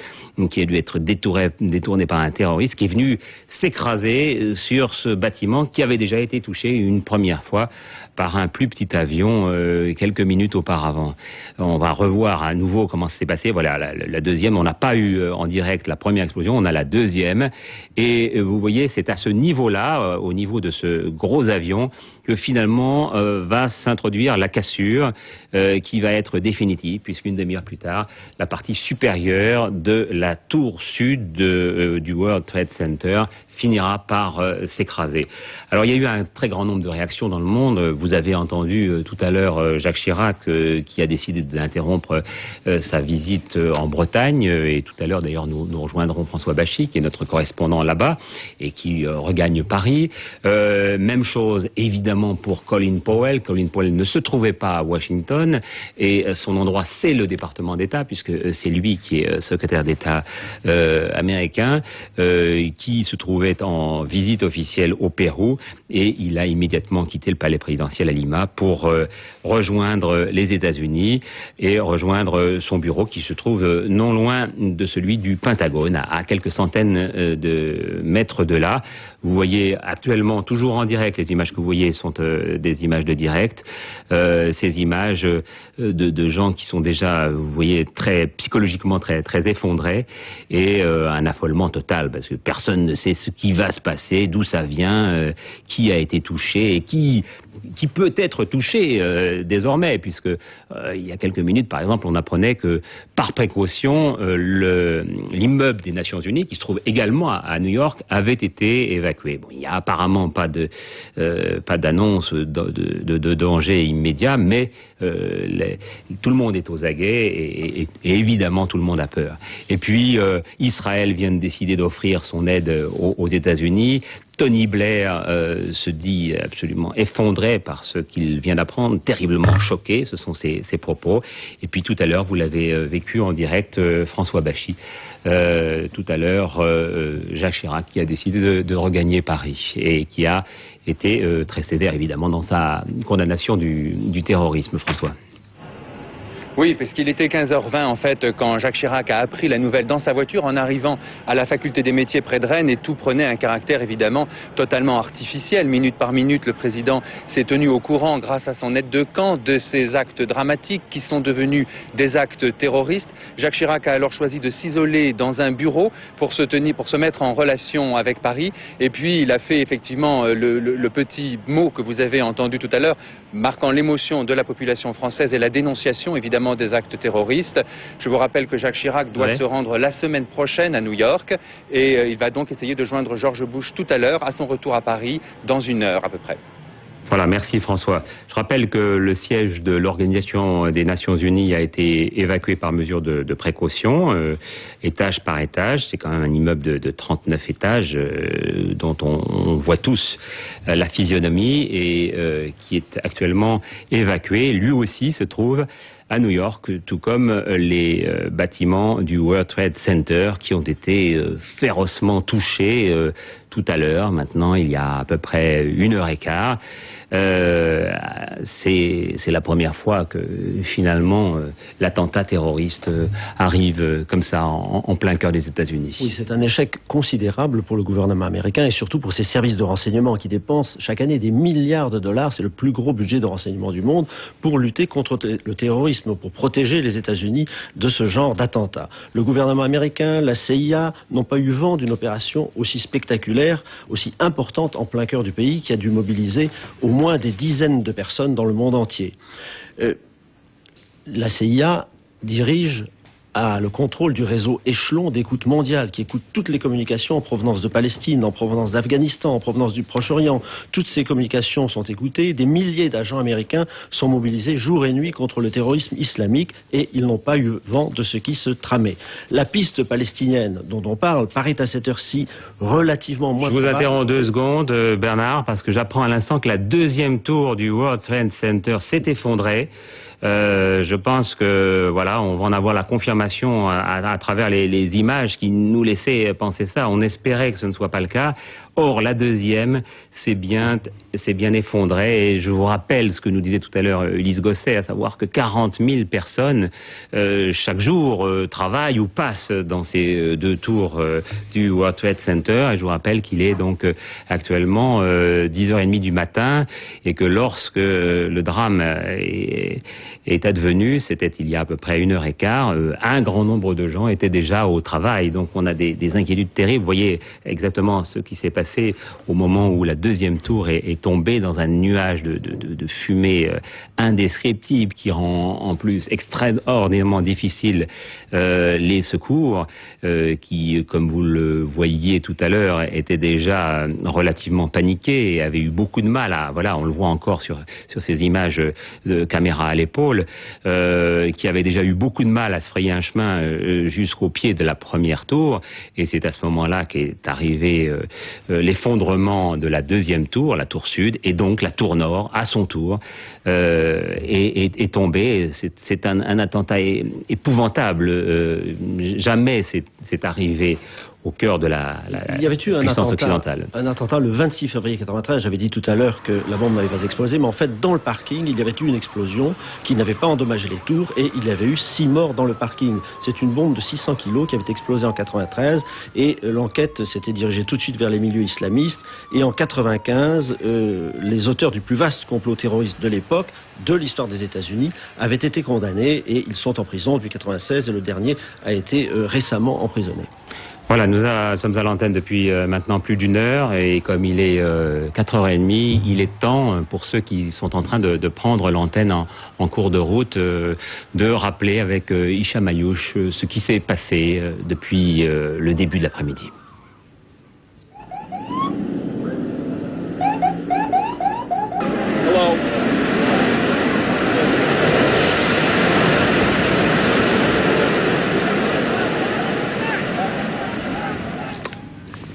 qui a dû être détourné par un terroriste qui est venu s'écraser sur ce bâtiment qui avait déjà été touché une première fois par un plus petit avion quelques minutes auparavant. On va revoir à nouveau comment ça s'est passé. Voilà, la 2e, on n'a pas eu en direct la première explosion, on a la 2e. Et vous voyez, c'est à ce niveau-là, au niveau de ce gros avion, que finalement va s'introduire la cassure qui va être définitive, puisqu'une demi-heure plus tard, la partie supérieure de la tour sud du World Trade Center finira par s'écraser. Alors il y a eu un très grand nombre de réactions dans le monde. Vous avez entendu tout à l'heure Jacques Chirac qui a décidé d'interrompre sa visite en Bretagne, et tout à l'heure d'ailleurs nous rejoindrons François Bachy qui est notre correspondant là-bas et qui regagne Paris. Même chose évidemment pour Colin Powell. Colin Powell ne se trouvait pas à Washington et son endroit c'est le département d'État, puisque c'est lui qui est secrétaire d'État américain, qui se trouvait en visite officielle au Pérou, et il a immédiatement quitté le palais présidentiel à Lima pour rejoindre les États-Unis et rejoindre son bureau qui se trouve non loin de celui du Pentagone, à quelques centaines de mètres de là. Vous voyez actuellement, toujours en direct, les images que vous voyez sont des images de direct. Ces images de gens qui sont déjà, vous voyez, psychologiquement très effondrés, et un affolement total, parce que personne ne sait ce qui va se passer, d'où ça vient, qui a été touché et qui peut être touché désormais, puisque il y a quelques minutes, par exemple, on apprenait que par précaution, l'immeuble des Nations Unies, qui se trouve également à New York, avait été évacué. Bon, il n'y a apparemment pas d'annonce de danger immédiat, mais tout le monde est aux aguets et évidemment tout le monde a peur. Et puis Israël vient de décider d'offrir son aide aux États-Unis. Tony Blair se dit absolument effondré par ce qu'il vient d'apprendre, terriblement choqué, ce sont ses propos. Et puis tout à l'heure, vous l'avez vécu en direct, François Bachy. Tout à l'heure, Jacques Chirac qui a décidé de regagner Paris et qui a été très sévère évidemment dans sa condamnation du terrorisme. François. Oui, parce qu'il était 15h20 en fait quand Jacques Chirac a appris la nouvelle dans sa voiture en arrivant à la faculté des métiers près de Rennes, et tout prenait un caractère évidemment totalement artificiel. Minute par minute, le président s'est tenu au courant grâce à son aide de camp de ces actes dramatiques qui sont devenus des actes terroristes. Jacques Chirac a alors choisi de s'isoler dans un bureau pour se mettre en relation avec Paris, et puis il a fait effectivement le petit mot que vous avez entendu tout à l'heure, marquant l'émotion de la population française et la dénonciation évidemment des actes terroristes. Je vous rappelle que Jacques Chirac doit se rendre la semaine prochaine à New York, et il va donc essayer de joindre George Bush tout à l'heure à son retour à Paris dans 1 heure à peu près. Voilà, merci François. Je rappelle que le siège de l'Organisation des Nations Unies a été évacué par mesure de précaution, étage par étage. C'est quand même un immeuble de 39 étages dont on voit tous la physionomie et qui est actuellement évacué. Lui aussi se trouve à New York, tout comme les bâtiments du World Trade Center qui ont été férocement touchés tout à l'heure. Maintenant, il y a à peu près 1h15. C'est la première fois que finalement l'attentat terroriste arrive comme ça en plein cœur des États-Unis. Oui, c'est un échec considérable pour le gouvernement américain et surtout pour ses services de renseignement qui dépensent chaque année des milliards de dollars. C'est le plus gros budget de renseignement du monde pour lutter contre le terrorisme, pour protéger les États-Unis de ce genre d'attentats. Le gouvernement américain, la CIA n'ont pas eu vent d'une opération aussi spectaculaire, aussi importante en plein cœur du pays, qui a dû mobiliser au moins des dizaines de personnes dans le monde entier. La CIA dirige le contrôle du réseau échelon d'écoute mondiale qui écoute toutes les communications en provenance de Palestine, en provenance d'Afghanistan, en provenance du Proche-Orient. Toutes ces communications sont écoutées. Des milliers d'agents américains sont mobilisés jour et nuit contre le terrorisme islamique et ils n'ont pas eu vent de ce qui se tramait. La piste palestinienne dont on parle paraît à cette heure-ci relativement moins... Je vous interromps 2 secondes, Bernard, parce que j'apprends à l'instant que la 2e tour du World Trade Center s'est effondrée. Je pense que voilà, on va en avoir la confirmation à travers les images qui nous laissaient penser ça. On espérait que ce ne soit pas le cas. Or, la 2e s'est bien effondrée. Et je vous rappelle ce que nous disait tout à l'heure Ulysse Gosset, à savoir que 40 000 personnes chaque jour travaillent ou passent dans ces 2 tours du World Trade Center. Et je vous rappelle qu'il est donc actuellement 10h30 du matin et que lorsque le drame est advenu, c'était il y a à peu près 1h15, un grand nombre de gens étaient déjà au travail. Donc on a des inquiétudes terribles. Vous voyez exactement ce qui s'est passé au moment où la 2e tour est tombée dans un nuage de fumée indescriptible qui rend en plus extraordinairement difficile les secours qui, comme vous le voyiez tout à l'heure, étaient déjà relativement paniqués et avaient eu beaucoup de mal à... Voilà, on le voit encore sur ces images de caméra à l'épaule, qui avaient déjà eu beaucoup de mal à se frayer un chemin jusqu'au pied de la 1re tour. Et c'est à ce moment-là qu'est arrivé l'effondrement de la 2e tour, la tour sud, et donc la tour nord, à son tour, est tombée. C'est un attentat épouvantable. Jamais c'est arrivé au cœur de la puissance occidentale. Un attentat le 26 février 1993, j'avais dit tout à l'heure que la bombe n'avait pas explosé, mais en fait dans le parking il y avait eu une explosion qui n'avait pas endommagé les tours et il y avait eu 6 morts dans le parking. C'est une bombe de 600 kilos qui avait explosé en 1993 et l'enquête s'était dirigée tout de suite vers les milieux islamistes et en 1995 les auteurs du plus vaste complot terroriste de l'époque, de l'histoire des États-Unis, avaient été condamnés et ils sont en prison depuis 1996 et le dernier a été récemment emprisonné. Voilà, nous sommes à l'antenne depuis maintenant plus d'1 heure et comme il est 4h30, il est temps pour ceux qui sont en train de prendre l'antenne en cours de route de rappeler avec Hicham Ayouch ce qui s'est passé depuis le début de l'après-midi.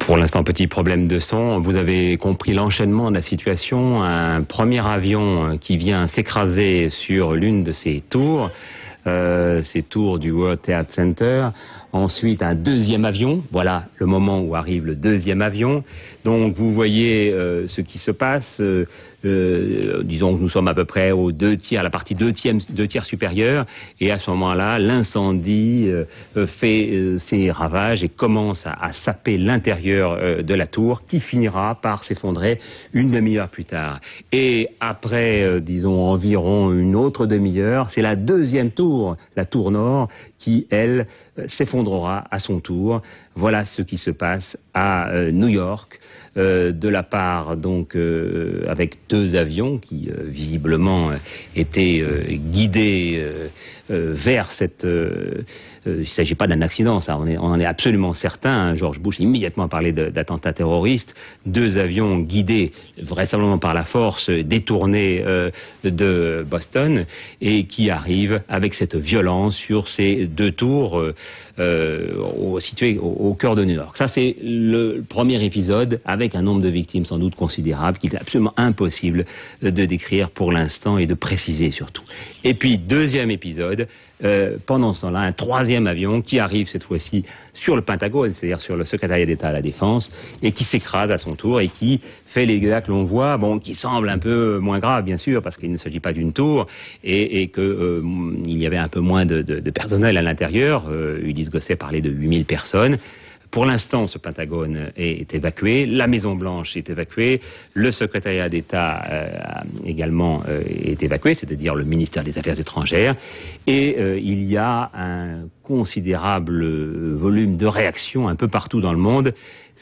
Pour l'instant, petit problème de son. Vous avez compris l'enchaînement de la situation. Un premier avion qui vient s'écraser sur l'une de ces tours. ces tours du World Trade Center. Ensuite, un deuxième avion. Voilà le moment où arrive le deuxième avion. Donc, vous voyez ce qui se passe. Disons que nous sommes à peu près aux deux tiers, la partie deux tiers supérieure. Et à ce moment-là, l'incendie fait ses ravages et commence à saper l'intérieur de la tour, qui finira par s'effondrer une demi-heure plus tard. Et après, disons, environ une autre demi-heure, c'est la deuxième tour, la tour nord, qui, elle, s'effondrera à son tour. Voilà ce qui se passe à New York, de la part, donc, avec deux avions qui, visiblement, étaient guidés vers cette... il ne s'agit pas d'un accident, ça, on en est absolument certain. Hein. George Bush immédiatement parlé d'attentats terroristes. Deux avions guidés vraisemblablement par la force, détournés de Boston, et qui arrivent avec cette violence sur ces deux tours situées au cœur de New York. Ça, c'est le premier épisode, avec un nombre de victimes sans doute considérable, qu'il est absolument impossible de décrire pour l'instant et de préciser surtout. Et puis, deuxième épisode, pendant ce temps-là, un troisième avion qui arrive cette fois-ci sur le Pentagone, c'est-à-dire sur le secrétariat d'État à la Défense, et qui s'écrase à son tour et qui fait les dégâts que l'on voit, bon, qui semblent un peu moins graves, bien sûr, parce qu'il ne s'agit pas d'une tour, et que il y avait un peu moins de personnel à l'intérieur. Ulysse Gosset parlait de 8000 personnes. Pour l'instant, ce Pentagone est évacué, la Maison-Blanche est évacuée, le secrétariat d'État également est évacué, c'est-à-dire le ministère des Affaires étrangères, et il y a un considérable volume de réactions un peu partout dans le monde.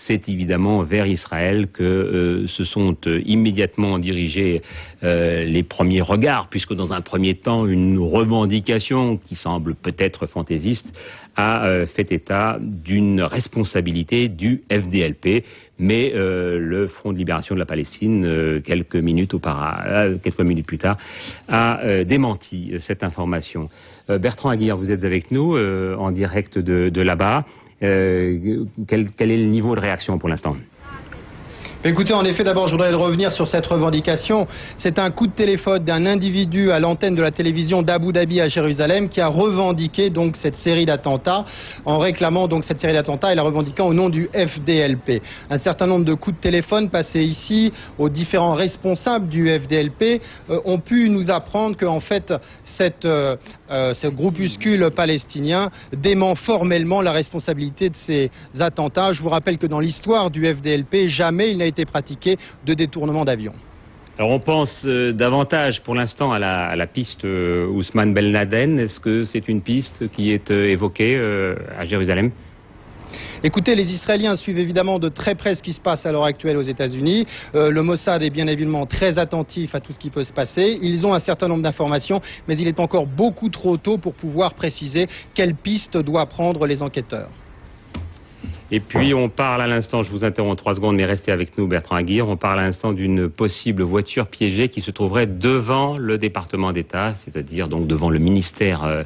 C'est évidemment vers Israël que se sont immédiatement dirigés les premiers regards, puisque dans un premier temps, une revendication qui semble peut-être fantaisiste a fait état d'une responsabilité du FDLP, mais le Front de Libération de la Palestine, quelques minutes plus tard, a démenti cette information. Bertrand Aguirre, vous êtes avec nous en direct de là-bas. Quel est le niveau de réaction pour l'instant ? Écoutez, en effet, d'abord, je voudrais revenir sur cette revendication. C'est un coup de téléphone d'un individu à l'antenne de la télévision d'Abu Dhabi à Jérusalem qui a revendiqué donc cette série d'attentats en réclamant donc cette série d'attentats et la revendiquant au nom du FDLP. Un certain nombre de coups de téléphone passés ici aux différents responsables du FDLP ont pu nous apprendre qu'en fait ce groupuscule palestinien dément formellement la responsabilité de ces attentats. Je vous rappelle que dans l'histoire du FDLP, jamais il n'a été pratiqué de détournement d'avion. Alors on pense davantage pour l'instant à la piste Ousmane Ben Laden. Est-ce que c'est une piste qui est évoquée à Jérusalem ? Écoutez, les Israéliens suivent évidemment de très près ce qui se passe à l'heure actuelle aux États-Unis. Le Mossad est bien évidemment très attentif à tout ce qui peut se passer. Ils ont un certain nombre d'informations, mais il est encore beaucoup trop tôt pour pouvoir préciser quelle piste doivent prendre les enquêteurs. Et puis on parle à l'instant, je vous interromps 3 secondes, mais restez avec nous Bertrand Aguirre, on parle à l'instant d'une possible voiture piégée qui se trouverait devant le département d'État, c'est-à-dire donc devant le ministère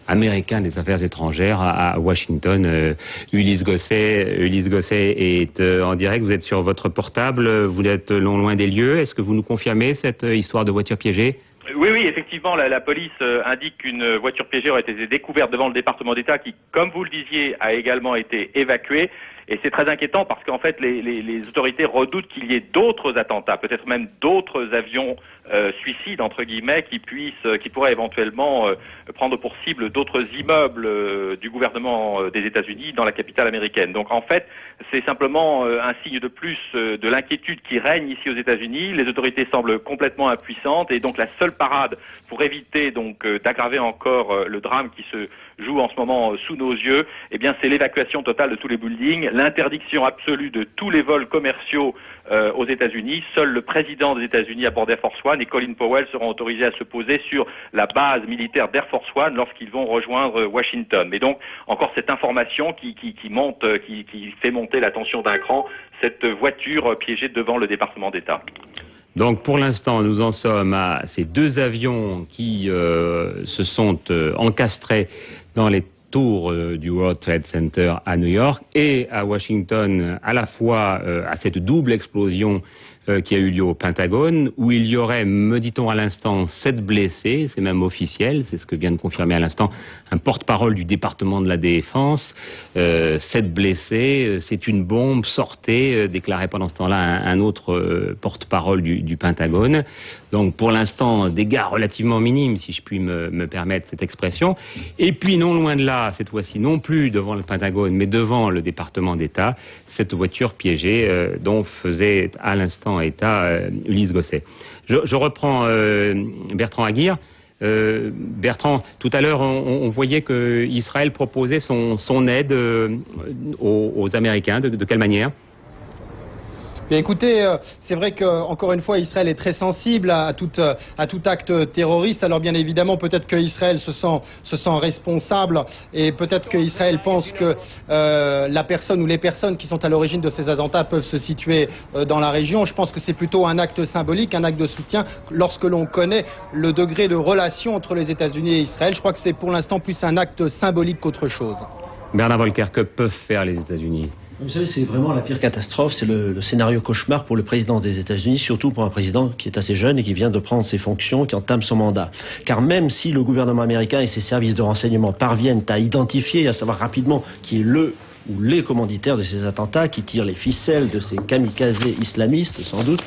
américain des Affaires étrangères à Washington. Ulysse Gosset est en direct, vous êtes sur votre portable, vous êtes loin des lieux, est-ce que vous nous confirmez cette histoire de voiture piégée ? Oui, effectivement, la police indique qu'une voiture piégée aurait été découverte devant le département d'État qui, comme vous le disiez, a également été évacuée. Et c'est très inquiétant parce qu'en fait, les autorités redoutent qu'il y ait d'autres attentats, peut-être même d'autres avions suicides, entre guillemets, qui pourraient éventuellement prendre pour cible d'autres immeubles du gouvernement des États-Unis dans la capitale américaine. Donc en fait, c'est simplement un signe de plus de l'inquiétude qui règne ici aux États-Unis. Les autorités semblent complètement impuissantes et donc la seule parade pour éviter donc d'aggraver encore le drame qui se joue en ce moment sous nos yeux, eh bien c'est l'évacuation totale de tous les buildings, l'interdiction absolue de tous les vols commerciaux aux États-Unis. Seul le président des États-Unis à bord d'Air Force One et Colin Powell seront autorisés à se poser sur la base militaire d'Air Force One lorsqu'ils vont rejoindre Washington. Mais donc encore cette information qui fait monter la tension d'un cran, cette voiture piégée devant le département d'État. Donc pour l'instant, nous en sommes à ces 2 avions qui se sont encastrés dans les tour du World Trade Center à New York et à Washington, à la fois à cette double explosion qui a eu lieu au Pentagone, où il y aurait, me dit-on à l'instant, 7 blessés, c'est même officiel, c'est ce que vient de confirmer à l'instant un porte-parole du département de la Défense, 7 blessés, c'est une bombe, sortez, déclarait pendant ce temps-là un autre porte-parole du Pentagone. Donc pour l'instant, dégâts relativement minimes, si je puis me permettre cette expression. Et puis non loin de là, cette fois-ci non plus devant le Pentagone, mais devant le département d'État, cette voiture piégée dont faisait à l'instant état Ulysse Gosset. Je reprends Bertrand Aguirre. Bertrand, tout à l'heure, on voyait que Israël proposait son aide aux Américains. De quelle manière ? Bien, écoutez, c'est vrai qu'encore une fois, Israël est très sensible à tout acte terroriste. Alors bien évidemment, peut-être qu'Israël se sent responsable et peut-être qu'Israël pense que la personne ou les personnes qui sont à l'origine de ces attentats peuvent se situer dans la région. Je pense que c'est plutôt un acte symbolique, un acte de soutien lorsque l'on connaît le degré de relation entre les États-Unis et Israël. Je crois que c'est pour l'instant plus un acte symbolique qu'autre chose. Bernard Volcker, que peuvent faire les États-Unis ? Vous savez, c'est vraiment la pire catastrophe, c'est le scénario cauchemar pour le président des États-Unis, surtout pour un président qui est assez jeune et qui vient de prendre ses fonctions, qui entame son mandat. Car même si le gouvernement américain et ses services de renseignement parviennent à identifier, à savoir rapidement qui est le ou les commanditaires de ces attentats, qui tirent les ficelles de ces kamikazés islamistes, sans doute,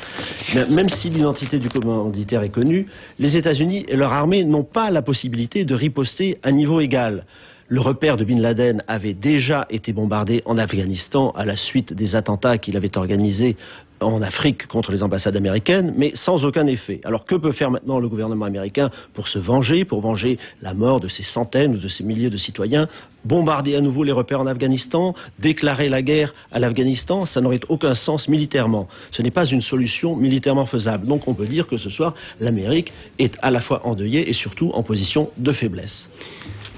mais même si l'identité du commanditaire est connue, les États-Unis et leur armée n'ont pas la possibilité de riposter à niveau égal. Le repère de Bin Laden avait déjà été bombardé en Afghanistan à la suite des attentats qu'il avait organisés en Afrique contre les ambassades américaines, mais sans aucun effet. Alors que peut faire maintenant le gouvernement américain pour se venger, pour venger la mort de ces centaines ou de ces milliers de citoyens? Bombarder à nouveau les repères en Afghanistan, déclarer la guerre à l'Afghanistan, ça n'aurait aucun sens militairement. Ce n'est pas une solution militairement faisable. Donc on peut dire que ce soir, l'Amérique est à la fois endeuillée et surtout en position de faiblesse.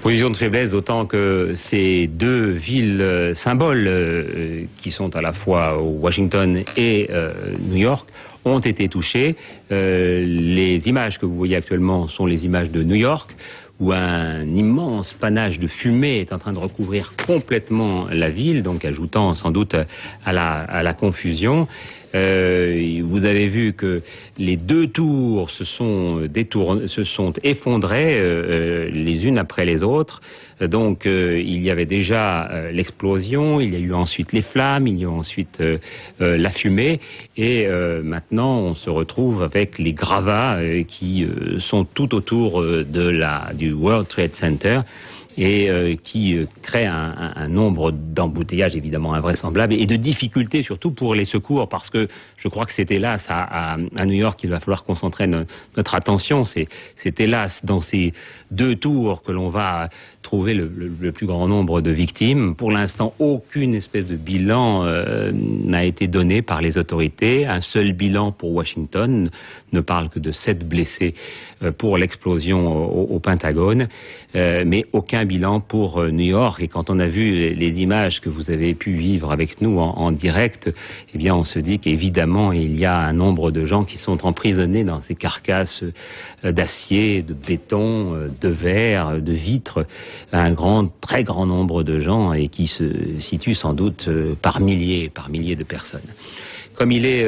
Position de faiblesse, d'autant que ces deux villes symboles qui sont à la fois Washington et New York ont été touchées. Les images que vous voyez actuellement sont les images de New York, où un immense panache de fumée est en train de recouvrir complètement la ville, donc ajoutant sans doute à la confusion. Vous avez vu que les deux tours se sont effondrées les unes après les autres. Donc il y avait déjà l'explosion, il y a eu ensuite les flammes, il y a eu ensuite la fumée, et maintenant on se retrouve avec les gravats qui sont tout autour du World Trade Center, et qui crée un nombre d'embouteillages évidemment invraisemblables et de difficultés surtout pour les secours, parce que je crois que c'est hélas à New York qu'il va falloir concentrer notre attention. C'est hélas dans ces deux tours que l'on va trouver le plus grand nombre de victimes. Pour l'instant, aucune espèce de bilan n'a été donné par les autorités. Un seul bilan pour Washington ne parle que de 7 blessés pour l'explosion au Pentagone, mais aucun bilan pour New York. Et quand on a vu les images que vous avez pu vivre avec nous en direct, eh bien on se dit qu'évidemment il y a un nombre de gens qui sont emprisonnés dans ces carcasses d'acier, de béton, de verre, de vitres, un très grand nombre de gens, et qui se situent sans doute par milliers de personnes. Comme il est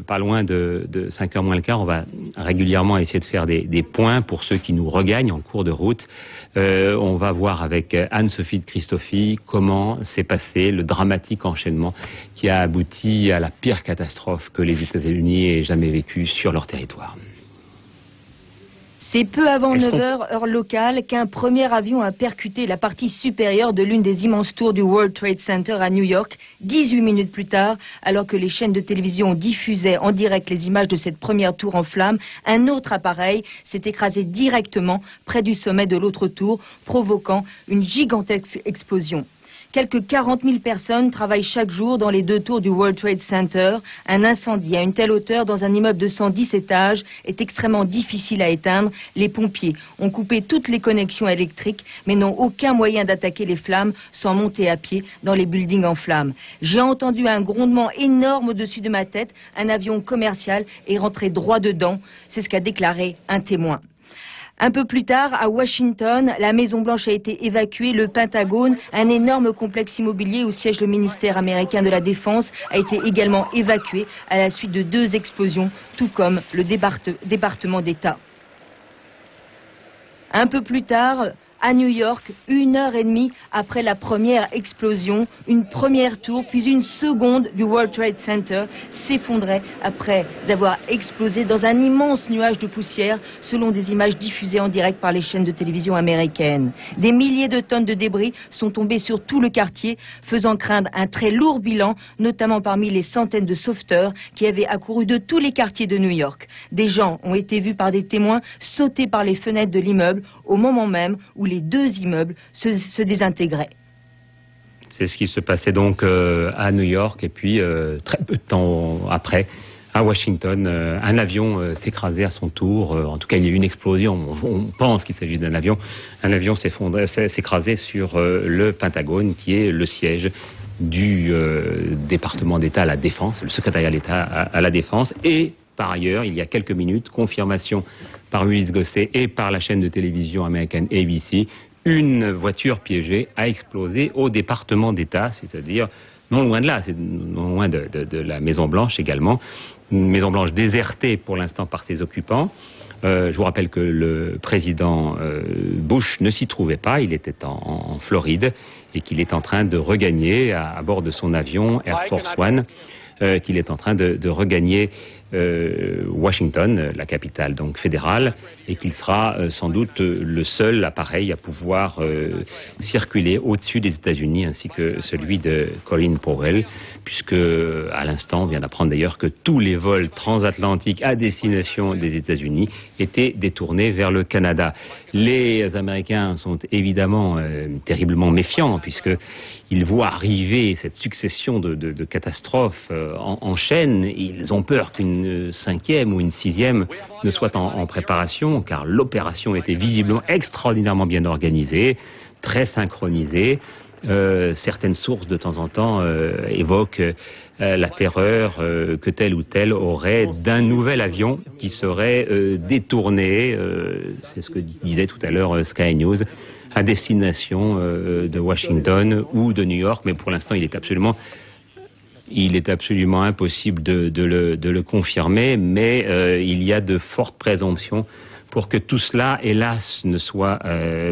pas loin de 5h moins le quart, on va régulièrement essayer de faire des points pour ceux qui nous regagnent en cours de route. On va voir avec Anne-Sophie de Christoffy comment s'est passé le dramatique enchaînement qui a abouti à la pire catastrophe que les États-Unis aient jamais vécue sur leur territoire. C'est peu avant 9h, heure locale, qu'un premier avion a percuté la partie supérieure de l'une des immenses tours du World Trade Center à New York. 18 minutes plus tard, alors que les chaînes de télévision diffusaient en direct les images de cette première tour en flammes, un autre appareil s'est écrasé directement près du sommet de l'autre tour, provoquant une gigantesque explosion. Quelques 40 000 personnes travaillent chaque jour dans les deux tours du World Trade Center. Un incendie à une telle hauteur dans un immeuble de 110 étages est extrêmement difficile à éteindre. Les pompiers ont coupé toutes les connexions électriques, mais n'ont aucun moyen d'attaquer les flammes sans monter à pied dans les buildings en flammes. J'ai entendu un grondement énorme au-dessus de ma tête. Un avion commercial est rentré droit dedans. C'est ce qu'a déclaré un témoin. Un peu plus tard, à Washington, la Maison-Blanche a été évacuée. Le Pentagone, un énorme complexe immobilier où siège le ministère américain de la Défense, a été également évacué à la suite de 2 explosions, tout comme le département d'État. Un peu plus tard, à New York, 1h30 après la première explosion, une première tour puis une seconde du World Trade Center s'effondrait après avoir explosé dans un immense nuage de poussière, selon des images diffusées en direct par les chaînes de télévision américaines. Des milliers de tonnes de débris sont tombées sur tout le quartier, faisant craindre un très lourd bilan, notamment parmi les centaines de sauveteurs qui avaient accouru de tous les quartiers de New York. Des gens ont été vus par des témoins sauter par les fenêtres de l'immeuble au moment même où les 2 immeubles se désintégraient. C'est ce qui se passait donc à New York, et puis très peu de temps après, à Washington, un avion s'écrasait à son tour. En tout cas, il y a eu une explosion. On pense qu'il s'agit d'un avion. Un avion s'écrasait sur le Pentagone, qui est le siège du département d'État à la Défense, le secrétariat d'État à la Défense. Et par ailleurs, il y a quelques minutes, confirmation par Ulysse Gosset et par la chaîne de télévision américaine ABC, une voiture piégée a explosé au département d'État, c'est-à-dire non loin de là, c'est non loin de la Maison-Blanche également. Une Maison-Blanche désertée pour l'instant par ses occupants. Je vous rappelle que le président Bush ne s'y trouvait pas, il était en Floride et qu'il est en train de regagner à bord de son avion Air Force One, qu'il est en train de regagner Washington, la capitale donc fédérale, et qu'il sera sans doute le seul appareil à pouvoir circuler au-dessus des États-Unis, ainsi que celui de Colin Powell, puisque à l'instant on vient d'apprendre d'ailleurs que tous les vols transatlantiques à destination des États-Unis étaient détournés vers le Canada. Les Américains sont évidemment terriblement méfiants, puisqu'ils voient arriver cette succession de catastrophes en chaîne. Ils ont peur qu'une 5e ou une 6e ne soit en préparation, car l'opération était visiblement extraordinairement bien organisée, très synchronisée. Certaines sources de temps en temps évoquent la terreur que tel ou tel aurait d'un nouvel avion qui serait détourné, c'est ce que disait tout à l'heure Sky News, à destination de Washington ou de New York, mais pour l'instant il est absolument impossible de le confirmer, mais il y a de fortes présomptions pour que tout cela, hélas, ne soit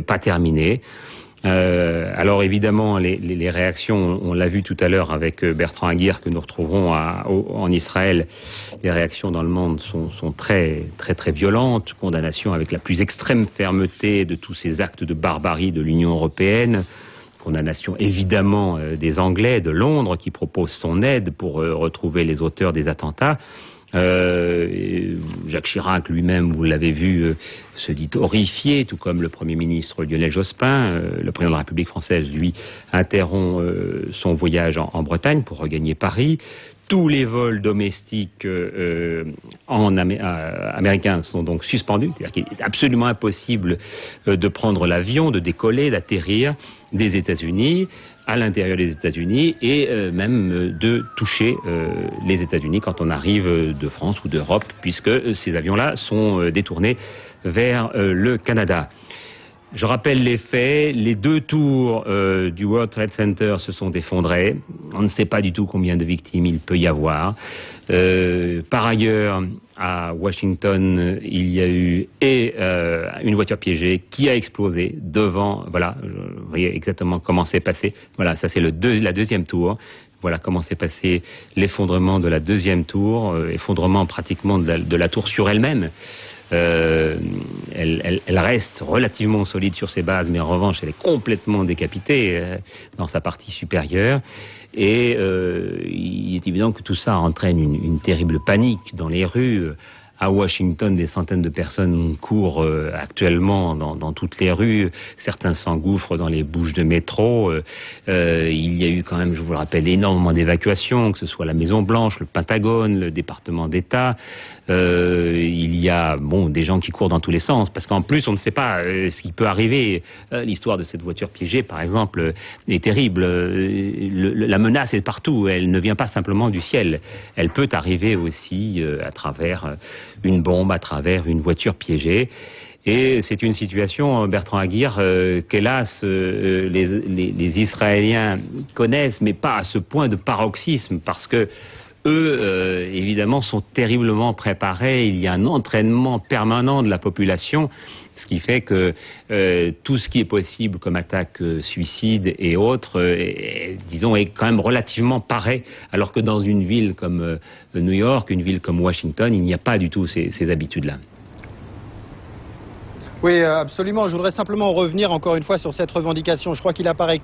pas terminé. Alors évidemment, les réactions, on l'a vu tout à l'heure avec Bertrand Aguirre, que nous retrouverons en Israël, les réactions dans le monde sont très violentes, condamnation avec la plus extrême fermeté de tous ces actes de barbarie de l'Union européenne, condamnation évidemment des Anglais de Londres qui proposent son aide pour retrouver les auteurs des attentats. Jacques Chirac lui-même, vous l'avez vu, se dit horrifié, tout comme le Premier ministre Lionel Jospin. Le président de la République française, lui, interrompt son voyage en Bretagne pour regagner Paris. Tous les vols domestiques américains sont donc suspendus, c'est-à-dire qu'il est absolument impossible de prendre l'avion, de décoller, d'atterrir des États-Unis, à l'intérieur des États-Unis, et même de toucher les États-Unis quand on arrive de France ou d'Europe, puisque ces avions-là sont détournés vers le Canada. Je rappelle les faits, les 2 tours du World Trade Center se sont effondrés. On ne sait pas du tout combien de victimes il peut y avoir. Par ailleurs, à Washington, il y a eu une voiture piégée qui a explosé devant. Voilà, vous voyez exactement comment c'est passé. Voilà, ça c'est la 2e tour. Voilà comment s'est passé l'effondrement de la 2e tour, effondrement pratiquement de la tour sur elle-même. Elle reste relativement solide sur ses bases, mais en revanche, elle est complètement décapitée dans sa partie supérieure. Et il est évident que tout ça entraîne une terrible panique dans les rues. À Washington, des centaines de personnes courent actuellement dans toutes les rues. Certains s'engouffrent dans les bouches de métro. Il y a eu quand même, je vous le rappelle, énormément d'évacuations, que ce soit la Maison-Blanche, le Pentagone, le département d'État. Il y a des gens qui courent dans tous les sens, parce qu'en plus, on ne sait pas ce qui peut arriver. L'histoire de cette voiture piégée, par exemple, est terrible. La menace est partout. Elle ne vient pas simplement du ciel. Elle peut arriver aussi à travers une bombe, à travers une voiture piégée. Et c'est une situation, Bertrand Aguirre, qu'hélas les Israéliens connaissent, mais pas à ce point de paroxysme, parce que eux, évidemment, sont terriblement préparés. Il y a un entraînement permanent de la population, ce qui fait que tout ce qui est possible comme attaque suicide et autres, disons, est quand même relativement paré, alors que dans une ville comme New York, une ville comme Washington, il n'y a pas du tout ces habitudes-là. Oui, absolument. Je voudrais simplement revenir encore une fois sur cette revendication. Je crois qu'il apparaît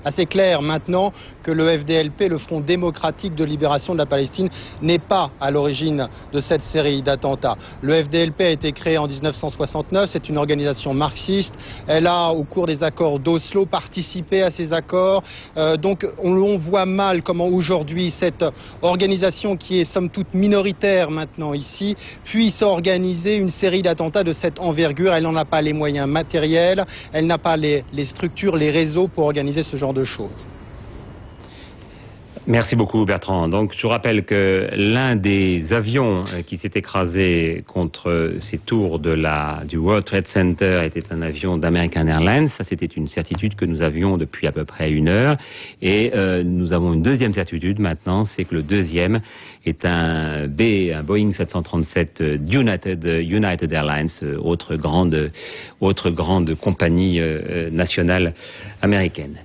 assez clair maintenant que le FDLP, le Front démocratique de libération de la Palestine, n'est pas à l'origine de cette série d'attentats. Le FDLP a été créé en 1969, c'est une organisation marxiste. Elle a, au cours des accords d'Oslo, participé à ces accords. Donc on voit mal comment aujourd'hui cette organisation, qui est somme toute minoritaire maintenant ici, puisse organiser une série d'attentats de cette envergure. Elle n'a pas les moyens matériels, elle n'a pas les structures, les réseaux pour organiser ce genre de choses. Merci beaucoup Bertrand. Donc je vous rappelle que l'un des avions qui s'est écrasé contre ces tours du World Trade Center était un avion d'American Airlines. Ça, c'était une certitude que nous avions depuis à peu près 1 heure. Et nous avons une deuxième certitude maintenant, c'est que le deuxième est un Boeing 737 United Airlines, autre grande compagnie nationale américaine.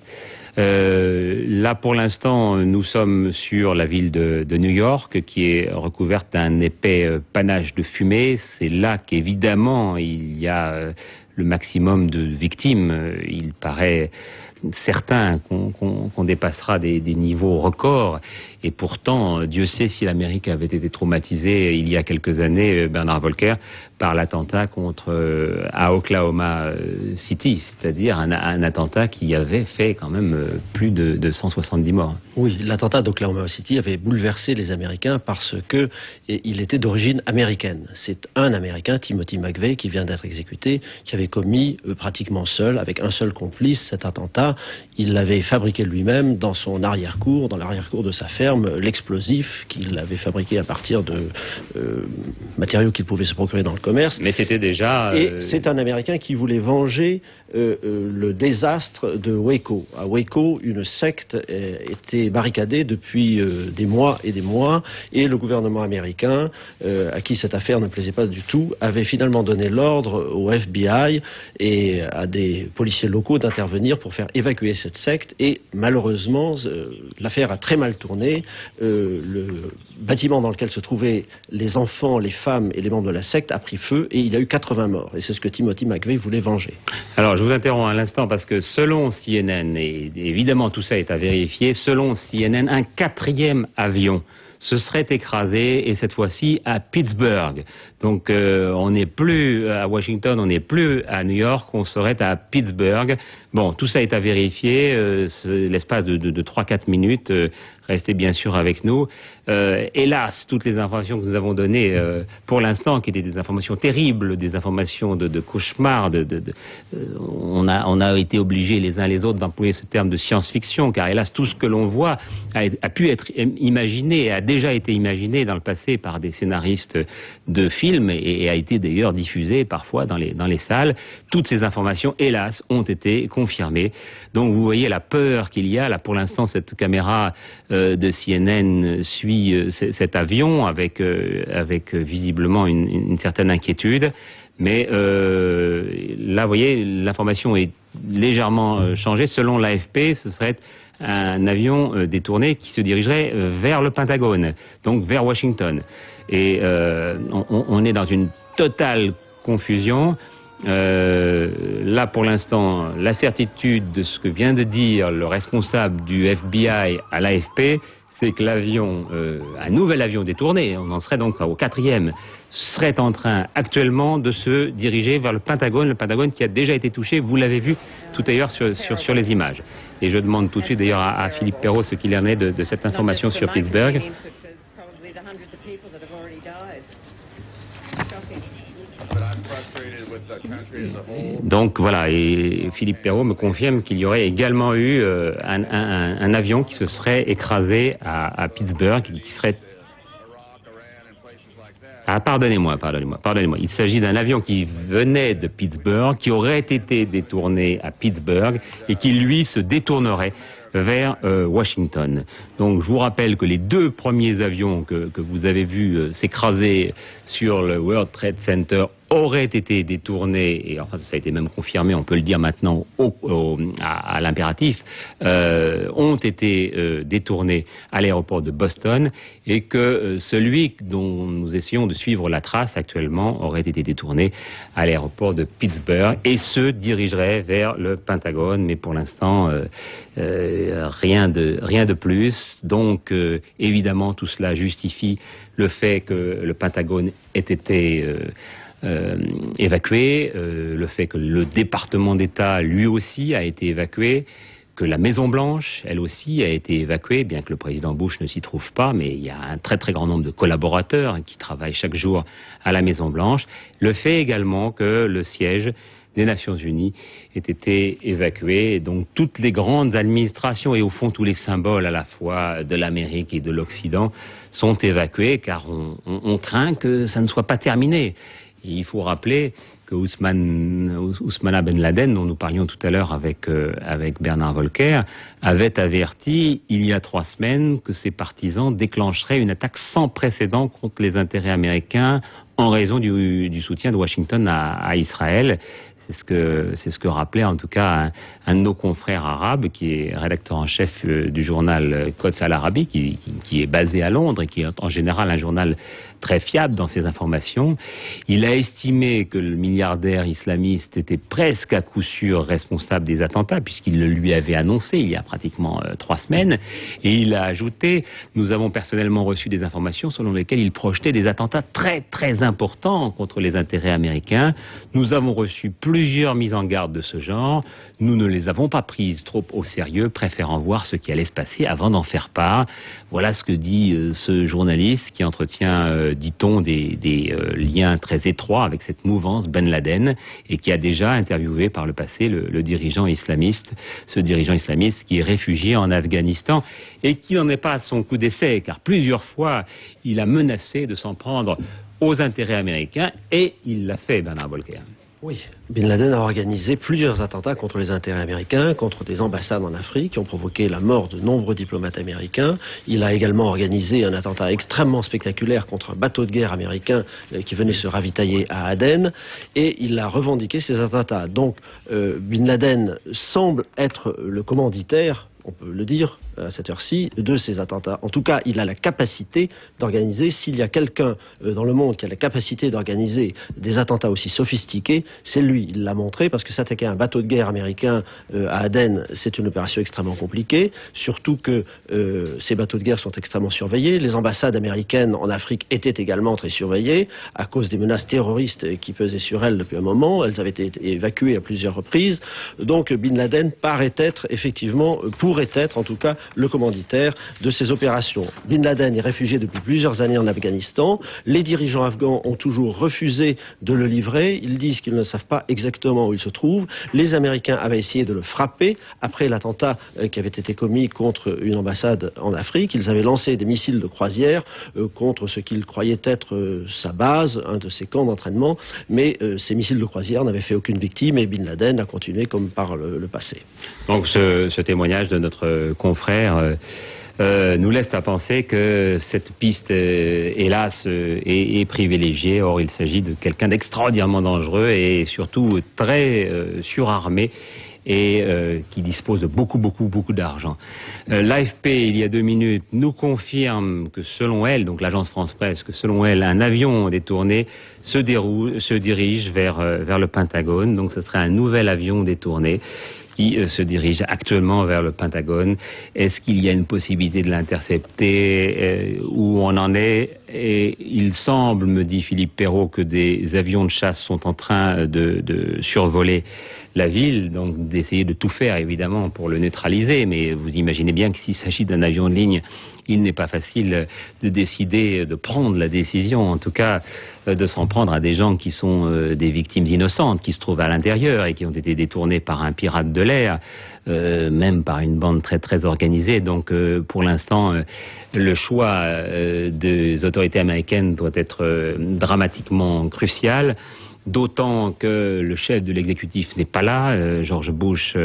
Là, pour l'instant, nous sommes sur la ville de New York, qui est recouverte d'un épais panache de fumée. C'est là qu'évidemment, il y a le maximum de victimes. Il paraît certain qu'on dépassera des niveaux records. Et pourtant, Dieu sait si l'Amérique avait été traumatisée il y a quelques années, Bernard Volker, par l'attentat à Oklahoma City, c'est-à-dire un attentat qui avait fait quand même plus de 170 morts. Oui, l'attentat d'Oklahoma City avait bouleversé les Américains parce que il était d'origine américaine. C'est un Américain, Timothy McVeigh, qui vient d'être exécuté, qui avait commis pratiquement seul, avec un seul complice, cet attentat. Il l'avait fabriqué lui-même dans son arrière-cour, dans l'arrière-cour de sa ferme, l'explosif qu'il avait fabriqué à partir de matériaux qu'il pouvait se procurer dans le commerce. Mais c'était déjà... Et c'est un Américain qui voulait venger le désastre de Waco. À Waco, une secte était barricadée depuis des mois et des mois, et le gouvernement américain, à qui cette affaire ne plaisait pas du tout, avait finalement donné l'ordre au FBI et à des policiers locaux d'intervenir pour faire évacuer cette secte, et malheureusement, l'affaire a très mal tourné. Le bâtiment dans lequel se trouvaient les enfants, les femmes et les membres de la secte a pris feu, et il y a eu 80 morts. Et c'est ce que Timothy McVeigh voulait venger. Alors, je vous interromps un instant parce que selon CNN, et évidemment tout ça est à vérifier, selon CNN, un 4e avion se serait écrasé, et cette fois-ci à Pittsburgh. Donc on n'est plus à Washington, on n'est plus à New York, on serait à Pittsburgh. Bon, tout ça est à vérifier, l'espace de 3-4 minutes. Restez bien sûr avec nous. Hélas, toutes les informations que nous avons données pour l'instant, qui étaient des informations terribles, des informations de cauchemar, on a été obligés les uns les autres d'employer ce terme de science-fiction, car hélas, tout ce que l'on voit a pu être imaginé, a déjà été imaginé dans le passé par des scénaristes de films, et a été d'ailleurs diffusé parfois dans les salles. Toutes ces informations, hélas, ont été confirmées. Donc vous voyez la peur qu'il y a. Là, pour l'instant, cette caméra de CNN suit cet avion avec visiblement une certaine inquiétude. Mais là, vous voyez, l'information est légèrement changée. Selon l'AFP, ce serait un avion détourné qui se dirigerait vers le Pentagone, donc vers Washington. Et on est dans une totale confusion. Là, pour l'instant, la certitude de ce que vient de dire le responsable du FBI à l'AFP, c'est que l'avion, un nouvel avion détourné, on en serait donc au 4e, serait en train actuellement de se diriger vers le Pentagone qui a déjà été touché, vous l'avez vu tout à l'heure sur les images. Et je demande tout de suite d'ailleurs à Philippe Perrault ce qu'il en est de cette information sur Pittsburgh. Donc voilà, et Philippe Perrault me confirme qu'il y aurait également eu un avion qui se serait écrasé à Pittsburgh, qui serait Ah, pardonnez-moi. Il s'agit d'un avion qui venait de Pittsburgh, qui aurait été détourné à Pittsburgh et qui, lui, se détournerait vers Washington. Donc je vous rappelle que les 2 premiers avions que vous avez vus s'écraser sur le World Trade Center auraient été détournés, et enfin ça a été même confirmé, on peut le dire maintenant à l'impératif, ont été détournés à l'aéroport de Boston, et que celui dont nous essayons de suivre la trace actuellement aurait été détourné à l'aéroport de Pittsburgh et se dirigerait vers le Pentagone, mais pour l'instant rien de plus. Donc évidemment tout cela justifie le fait que le Pentagone ait été évacué, le fait que le département d'État lui aussi a été évacué, que la Maison-Blanche, elle aussi, a été évacuée, bien que le président Bush ne s'y trouve pas, mais il y a un très très grand nombre de collaborateurs qui travaillent chaque jour à la Maison-Blanche. Le fait également que le siège des Nations Unies ait été évacué, et donc toutes les grandes administrations et au fond tous les symboles à la fois de l'Amérique et de l'Occident sont évacués, car on craint que ça ne soit pas terminé. Et il faut rappeler que Ousmane Ben Laden, dont nous parlions tout à l'heure avec Bernard Volcker, avait averti il y a 3 semaines que ses partisans déclencheraient une attaque sans précédent contre les intérêts américains en raison du soutien de Washington à Israël. C'est ce que rappelait en tout cas un de nos confrères arabes, qui est rédacteur en chef du journal Quds Al Arabi, qui est basé à Londres et qui est en général un journal très fiable dans ses informations. Il a estimé que le milliardaire islamiste était presque à coup sûr responsable des attentats, puisqu'il le lui avait annoncé il y a pratiquement 3 semaines. Et il a ajouté: nous avons personnellement reçu des informations selon lesquelles il projetait des attentats très très importants contre les intérêts américains. Nous avons reçu plusieurs mises en garde de ce genre. Nous ne les avons pas prises trop au sérieux, préférant voir ce qui allait se passer avant d'en faire part. Voilà ce que dit ce journaliste qui entretient, dit-on, des liens très étroits avec cette mouvance Ben Laden, et qui a déjà interviewé par le passé le dirigeant islamiste, ce dirigeant islamiste qui est réfugié en Afghanistan et qui n'en est pas à son coup d'essai, car plusieurs fois il a menacé de s'en prendre aux intérêts américains, et il l'a fait, Bernard Volcker. Oui, Bin Laden a organisé plusieurs attentats contre les intérêts américains, contre des ambassades en Afrique, qui ont provoqué la mort de nombreux diplomates américains. Il a également organisé un attentat extrêmement spectaculaire contre un bateau de guerre américain qui venait se ravitailler à Aden, et il a revendiqué ces attentats. Donc Bin Laden semble être le commanditaire, on peut le dire à cette heure-ci, de ces attentats. En tout cas, il a la capacité d'organiser, s'il y a quelqu'un dans le monde qui a la capacité d'organiser des attentats aussi sophistiqués, c'est lui. Il l'a montré, parce que s'attaquer à un bateau de guerre américain à Aden, c'est une opération extrêmement compliquée, surtout que ces bateaux de guerre sont extrêmement surveillés. Les ambassades américaines en Afrique étaient également très surveillées à cause des menaces terroristes qui pesaient sur elles depuis un moment. Elles avaient été évacuées à plusieurs reprises. Donc Bin Laden paraît être, effectivement, pourrait être en tout cas le commanditaire de ces opérations. Bin Laden est réfugié depuis plusieurs années en Afghanistan. Les dirigeants afghans ont toujours refusé de le livrer. Ils disent qu'ils ne savent pas exactement où il se trouve. Les Américains avaient essayé de le frapper après l'attentat qui avait été commis contre une ambassade en Afrique. Ils avaient lancé des missiles de croisière contre ce qu'ils croyaient être sa base, un de ses camps d'entraînement. Mais ces missiles de croisière n'avaient fait aucune victime, et Bin Laden a continué comme par le passé. Donc ce témoignage de notre confrère nous laisse à penser que cette piste, hélas, est privilégiée. Or, il s'agit de quelqu'un d'extraordinairement dangereux et surtout très surarmé, et qui dispose de beaucoup d'argent. L'AFP, il y a 2 minutes, nous confirme que selon elle, donc l'agence France-Presse, que selon elle, un avion détourné se dirige vers le Pentagone. Donc ce serait un nouvel avion détourné qui se dirige actuellement vers le Pentagone. Est-ce qu'il y a une possibilité de l'intercepter? Où on en est? Et il semble, me dit Philippe Perrault, que des avions de chasse sont en train de survoler la ville, donc d'essayer de tout faire évidemment pour le neutraliser, mais vous imaginez bien que s'il s'agit d'un avion de ligne, il n'est pas facile de décider, de prendre la décision, en tout cas de s'en prendre à des gens qui sont des victimes innocentes, qui se trouvent à l'intérieur et qui ont été détournés par un pirate de l'air, même par une bande très très organisée. Donc pour l'instant, le choix des autorités américaines doit être dramatiquement crucial. D'autant que le chef de l'exécutif n'est pas là. George Bush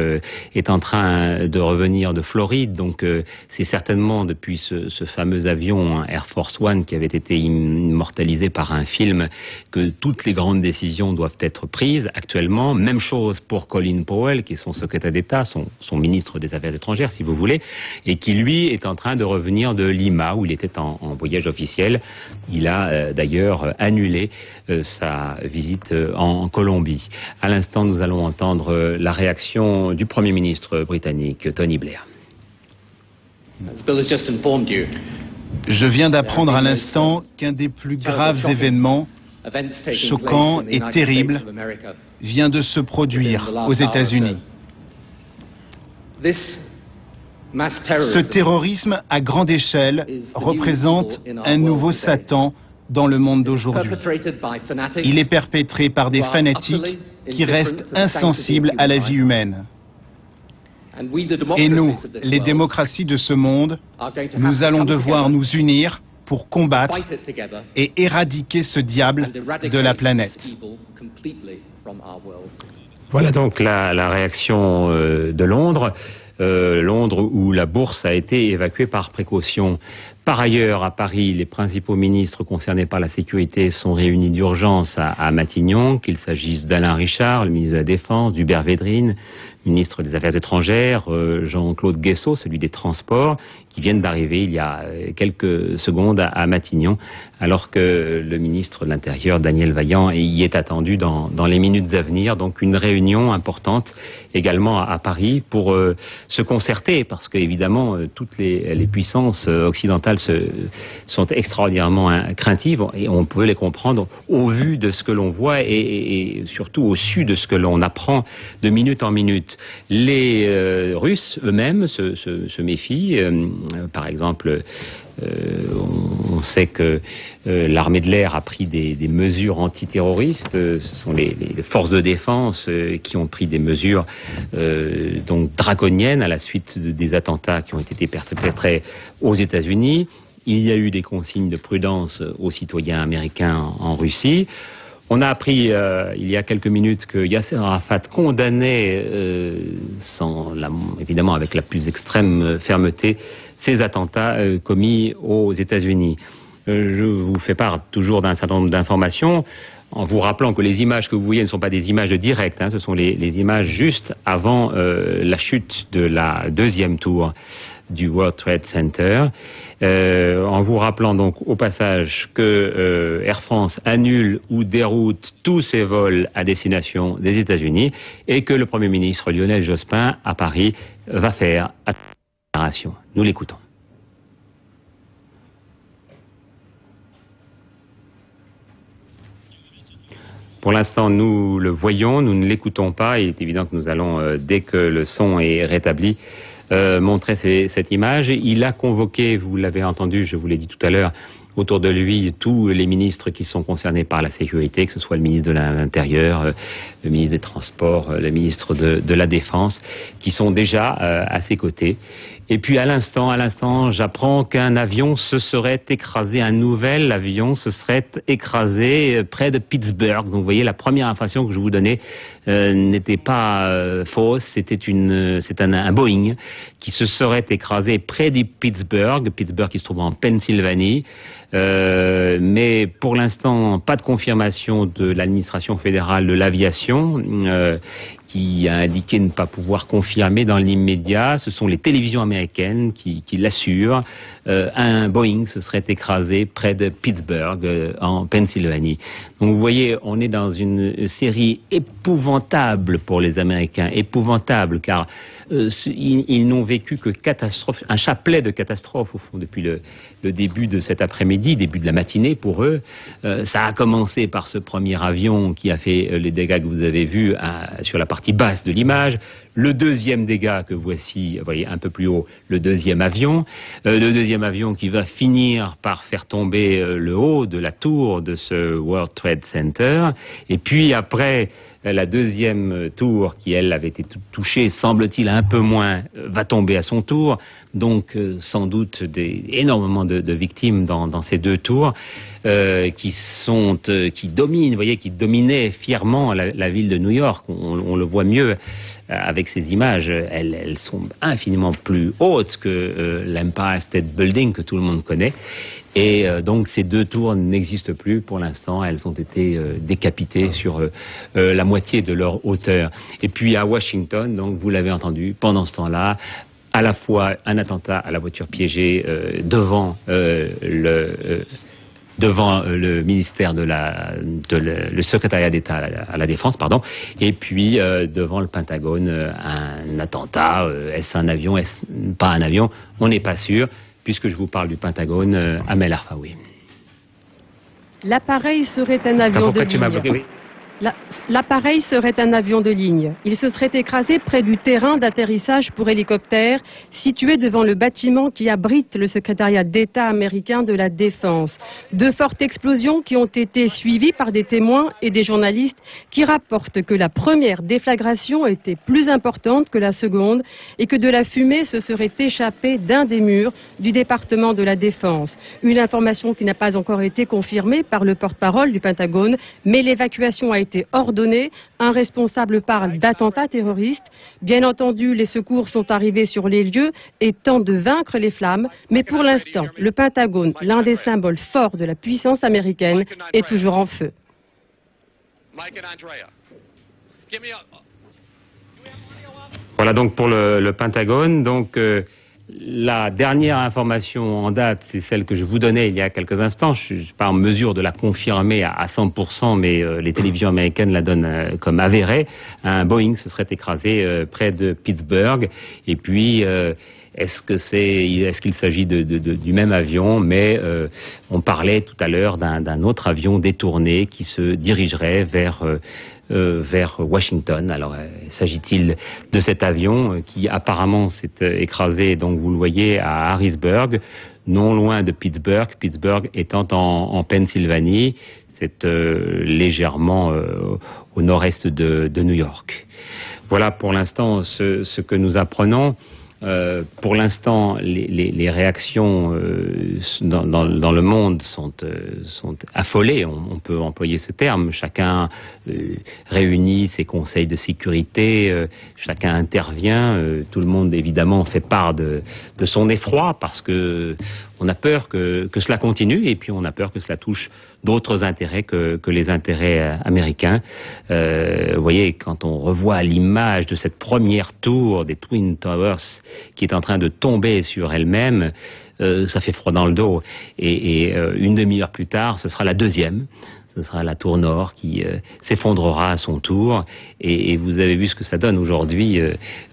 est en train de revenir de Floride, donc c'est certainement depuis ce fameux avion Air Force One qui avait été immortalisé par un film que toutes les grandes décisions doivent être prises actuellement. Même chose pour Colin Powell, qui est son secrétaire d'État, son ministre des Affaires étrangères, si vous voulez, et qui lui est en train de revenir de Lima, où il était en voyage officiel. Il a d'ailleurs annulé sa visite en Colombie. À l'instant, nous allons entendre la réaction du Premier ministre britannique, Tony Blair. Je viens d'apprendre à l'instant qu'un des plus graves événements, choquants et terribles, vient de se produire aux États-Unis. Ce terrorisme à grande échelle représente un nouveau Satan dans le monde d'aujourd'hui. Il est perpétré par des fanatiques qui restent insensibles à la vie humaine. Et nous, les démocraties de ce monde, nous allons devoir nous unir pour combattre et éradiquer ce diable de la planète. Voilà donc la réaction de Londres. Londres où la bourse a été évacuée par précaution. Par ailleurs, à Paris, les principaux ministres concernés par la sécurité sont réunis d'urgence à Matignon, qu'il s'agisse d'Alain Richard, le ministre de la Défense, d'Hubert Védrine, ministre des Affaires étrangères, Jean-Claude Guessot, celui des Transports, qui viennent d'arriver il y a quelques secondes à Matignon, alors que le ministre de l'Intérieur, Daniel Vaillant, y est attendu dans les minutes à venir. Donc une réunion importante également à Paris pour se concerter, parce qu'évidemment, toutes les puissances occidentales sont extraordinairement craintives, et on peut les comprendre au vu de ce que l'on voit et surtout au su de ce que l'on apprend de minute en minute. Les Russes eux-mêmes se méfient. Par exemple, on sait que l'armée de l'air a pris des mesures antiterroristes. Ce sont les forces de défense qui ont pris des mesures donc draconiennes à la suite des attentats qui ont été perpétrés aux États-Unis. Il y a eu des consignes de prudence aux citoyens américains en Russie. On a appris il y a quelques minutes que Yasser Arafat condamnait, évidemment avec la plus extrême fermeté, ces attentats commis aux États-Unis. Je vous fais part toujours d'un certain nombre d'informations, en vous rappelant que les images que vous voyez ne sont pas des images directes, ce sont les images juste avant la chute de la deuxième tour du World Trade Center, en vous rappelant donc au passage que Air France annule ou déroute tous ses vols à destination des États-Unis et que le Premier ministre Lionel Jospin à Paris va faire une déclaration. Nous l'écoutons. Pour l'instant, nous le voyons, nous ne l'écoutons pas. Il est évident que nous allons, dès que le son est rétabli, montrer cette image. Il a convoqué, vous l'avez entendu, je vous l'ai dit tout à l'heure, autour de lui tous les ministres qui sont concernés par la sécurité, que ce soit le ministre de l'Intérieur, le ministre des Transports, le ministre de la Défense, qui sont déjà à ses côtés. Et puis à l'instant, j'apprends qu'un avion se serait écrasé, un nouvel avion se serait écrasé près de Pittsburgh. Donc vous voyez, la première information que je vous donnais n'était pas fausse, c'est un Boeing qui se serait écrasé près de Pittsburgh qui se trouve en Pennsylvanie. Mais pour l'instant, pas de confirmation de l'administration fédérale de l'aviation qui a indiqué ne pas pouvoir confirmer dans l'immédiat. Ce sont les télévisions américaines qui l'assurent. Un Boeing se serait écrasé près de Pittsburgh, en Pennsylvanie. Donc vous voyez, on est dans une série épouvantable pour les Américains, épouvantable, car ils n'ont vécu que catastrophe, un chapelet de catastrophes au fond depuis le début de cet après-midi, début de la matinée pour eux. Ça a commencé par ce premier avion qui a fait les dégâts que vous avez vus sur la partie basse de l'image. Le deuxième dégât que voici, vous voyez un peu plus haut, le deuxième avion qui va finir par faire tomber le haut de la tour de ce World Trade Center. Et puis après, la deuxième tour qui, elle, avait été touchée, semble-t-il un peu moins, va tomber à son tour. Donc, sans doute, énormément de victimes dans ces deux tours qui dominent, vous voyez, qui dominaient fièrement la ville de New York. On le voit mieux avec ces images. Elles sont infiniment plus hautes que l'Empire State Building que tout le monde connaît. Et donc ces deux tours n'existent plus pour l'instant, elles ont été décapitées sur la moitié de leur hauteur. Et puis à Washington, donc vous l'avez entendu, pendant ce temps-là, à la fois un attentat à la voiture piégée devant le ministère le secrétariat d'État à la Défense, pardon, et puis devant le Pentagone, un attentat, est-ce un avion, est-ce pas un avion, on n'est pas sûr, puisque je vous parle du Pentagone, Amel Arfaoui. L'appareil serait un avion de ligne. L'appareil serait un avion de ligne. Il se serait écrasé près du terrain d'atterrissage pour hélicoptères situé devant le bâtiment qui abrite le secrétariat d'État américain de la Défense. De fortes explosions qui ont été suivies par des témoins et des journalistes qui rapportent que la première déflagration était plus importante que la seconde et que de la fumée se serait échappée d'un des murs du département de la Défense. Une information qui n'a pas encore été confirmée par le porte-parole du Pentagone, mais l'évacuation a été ordonné. Un responsable parle d'attentat terroriste. Bien entendu, les secours sont arrivés sur les lieux et tentent de vaincre les flammes. Mais pour l'instant, le Pentagone, l'un des symboles forts de la puissance américaine, est toujours en feu. Voilà donc pour le Pentagone. Donc la dernière information en date, c'est celle que je vous donnais il y a quelques instants. Je ne suis pas en mesure de la confirmer à 100%, mais les télévisions américaines la donnent comme avérée. Un Boeing se serait écrasé près de Pittsburgh. Et puis, est-ce qu'il s'agit du même avion? Mais on parlait tout à l'heure d'un autre avion détourné qui se dirigerait vers Washington. Alors, s'agit-il de cet avion qui apparemment s'est écrasé, donc vous le voyez, à Harrisburg, non loin de Pittsburgh, Pittsburgh étant en Pennsylvanie, c'est légèrement au nord-est de New York. Voilà pour l'instant ce que nous apprenons. Pour l'instant, les réactions dans le monde sont affolées, on peut employer ce terme. Chacun réunit ses conseils de sécurité, chacun intervient. Tout le monde, évidemment, fait part de son effroi parce que on a peur que cela continue et puis on a peur que cela touche d'autres intérêts que les intérêts américains. Vous voyez, quand on revoit l'image de cette première tour des Twin Towers qui est en train de tomber sur elle-même, ça fait froid dans le dos. Et une demi-heure plus tard, ce sera la deuxième. Ce sera la tour nord qui s'effondrera à son tour. Et vous avez vu ce que ça donne aujourd'hui,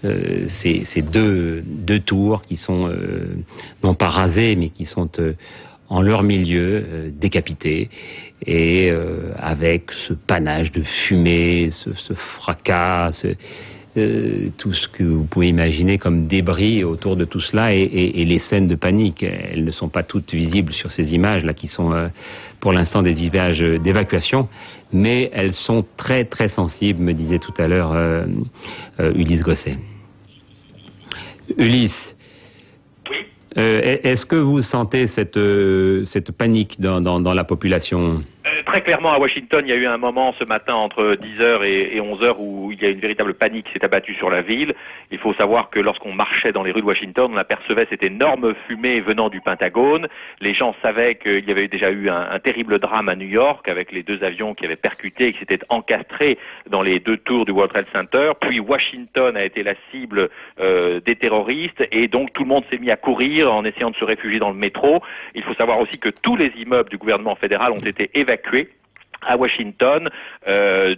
ces deux tours qui sont non pas rasées, mais qui sont en leur milieu décapitées. Et avec ce panache de fumée, ce fracas, tout ce que vous pouvez imaginer comme débris autour de tout cela et les scènes de panique. Elles ne sont pas toutes visibles sur ces images-là qui sont pour l'instant des images d'évacuation, mais elles sont très très sensibles, me disait tout à l'heure Ulysse Gosset. Ulysse, oui. Est-ce que vous sentez cette panique dans la population ? Très clairement, à Washington, il y a eu un moment ce matin entre 10h et 11h où il y a une véritable panique qui s'est abattue sur la ville. Il faut savoir que lorsqu'on marchait dans les rues de Washington, on apercevait cette énorme fumée venant du Pentagone. Les gens savaient qu'il y avait déjà eu un terrible drame à New York avec les deux avions qui avaient percuté et qui s'étaient encastrés dans les deux tours du World Trade Center. Puis Washington a été la cible des terroristes et donc tout le monde s'est mis à courir en essayant de se réfugier dans le métro. Il faut savoir aussi que tous les immeubles du gouvernement fédéral ont été évacués à Washington,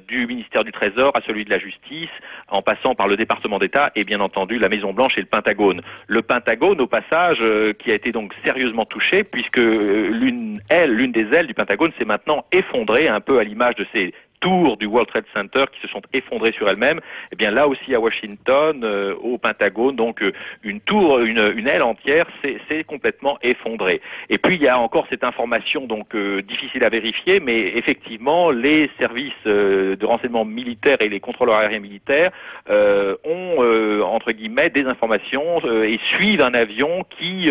du ministère du Trésor à celui de la Justice, en passant par le département d'État et bien entendu la Maison-Blanche et le Pentagone. Le Pentagone, au passage, qui a été donc sérieusement touché, puisque l'une des ailes du Pentagone s'est maintenant effondrée, un peu à l'image de ces tours du World Trade Center qui se sont effondrées sur elles-mêmes. Eh bien là aussi à Washington, au Pentagone, donc une tour, une aile entière s'est complètement effondrée. Et puis il y a encore cette information donc difficile à vérifier, mais effectivement les services de renseignement militaires et les contrôleurs aériens militaires ont entre guillemets des informations et suivent un avion qui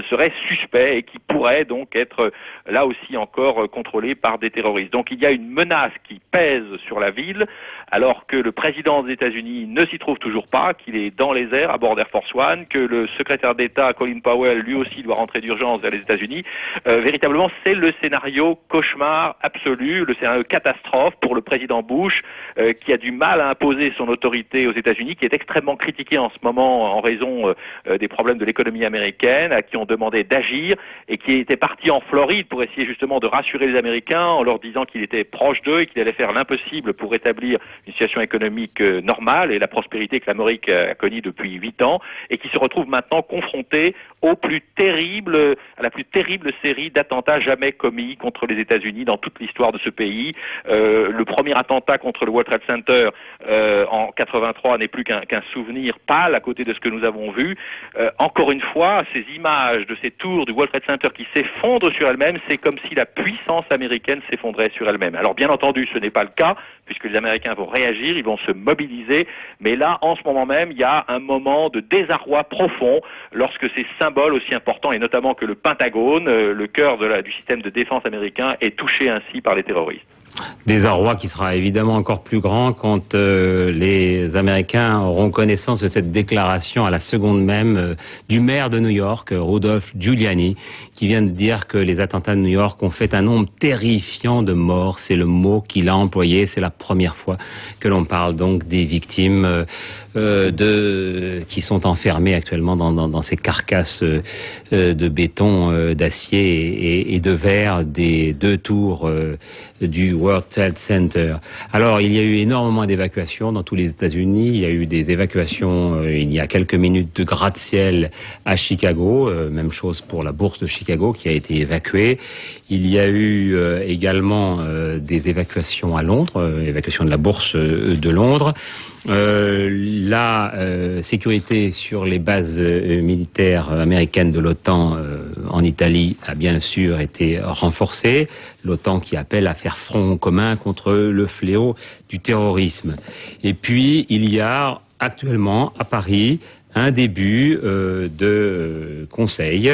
serait suspect et qui pourrait donc être là aussi encore contrôlé par des terroristes. Donc il y a une menace qui pèse sur la ville, alors que le président des États-Unis ne s'y trouve toujours pas, qu'il est dans les airs à bord d'Air Force One, que le secrétaire d'État Colin Powell lui aussi doit rentrer d'urgence vers les États-Unis. Véritablement, c'est le scénario cauchemar absolu, le scénario catastrophe pour le président Bush, qui a du mal à imposer son autorité aux États-Unis, qui est extrêmement critiqué en ce moment en raison des problèmes de l'économie américaine, à qui on demandait d'agir, et qui était parti en Floride pour essayer justement de rassurer les Américains en leur disant qu'il était proche d'eux et qu'il allait faire l'impossible pour rétablir une situation économique normale et la prospérité que l'Amérique a connue depuis 8 ans, et qui se retrouve maintenant confronté à la plus terrible série d'attentats jamais commis contre les États-Unis dans toute l'histoire de ce pays. Le premier attentat contre le World Trade Center en 83 n'est plus qu'un souvenir pâle à côté de ce que nous avons vu. Encore une fois, ces images de ces tours du World Trade Center qui s'effondrent sur elles-mêmes, c'est comme si la puissance américaine s'effondrait sur elle-même. Alors bien entendu, ce n'est pas le cas, puisque les Américains vont réagir, ils vont se mobiliser, mais là, en ce moment même, il y a un moment de désarroi profond lorsque ces symboles aussi importants, et notamment que le Pentagone, le cœur du système de défense américain, est touché ainsi par les terroristes. Désarroi qui sera évidemment encore plus grand quand les Américains auront connaissance de cette déclaration à la seconde même du maire de New York, Rudolph Giuliani, qui vient de dire que les attentats de New York ont fait un nombre terrifiant de morts. C'est le mot qu'il a employé. C'est la première fois que l'on parle donc des victimes qui sont enfermées actuellement dans ces carcasses de béton, d'acier et de verre des 2 tours du World Trade Center. Alors, il y a eu énormément d'évacuations dans tous les États-Unis. Il y a eu des évacuations il y a quelques minutes de gratte-ciel à Chicago. Même chose pour la bourse de Chicago qui a été évacuée. Il y a eu également des évacuations à Londres, évacuation de la bourse de Londres. La sécurité sur les bases militaires américaines de l'OTAN en Italie a bien sûr été renforcée. L'OTAN qui appelle à faire front commun contre le fléau du terrorisme. Et puis, il y a actuellement à Paris un début de conseil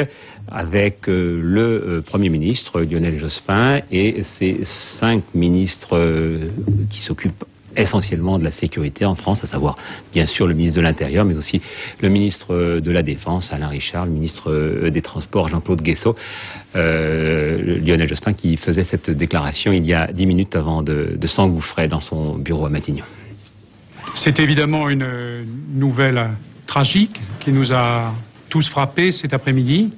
avec le Premier ministre Lionel Jospin et ses 5 ministres qui s'occupent essentiellement de la sécurité en France, à savoir bien sûr le ministre de l'Intérieur, mais aussi le ministre de la Défense, Alain Richard, le ministre des Transports, Jean-Claude Guessot, Lionel Jospin qui faisait cette déclaration il y a 10 minutes avant de s'engouffrer dans son bureau à Matignon. C'est évidemment une nouvelle tragique qui nous a tous frappés cet après-midi.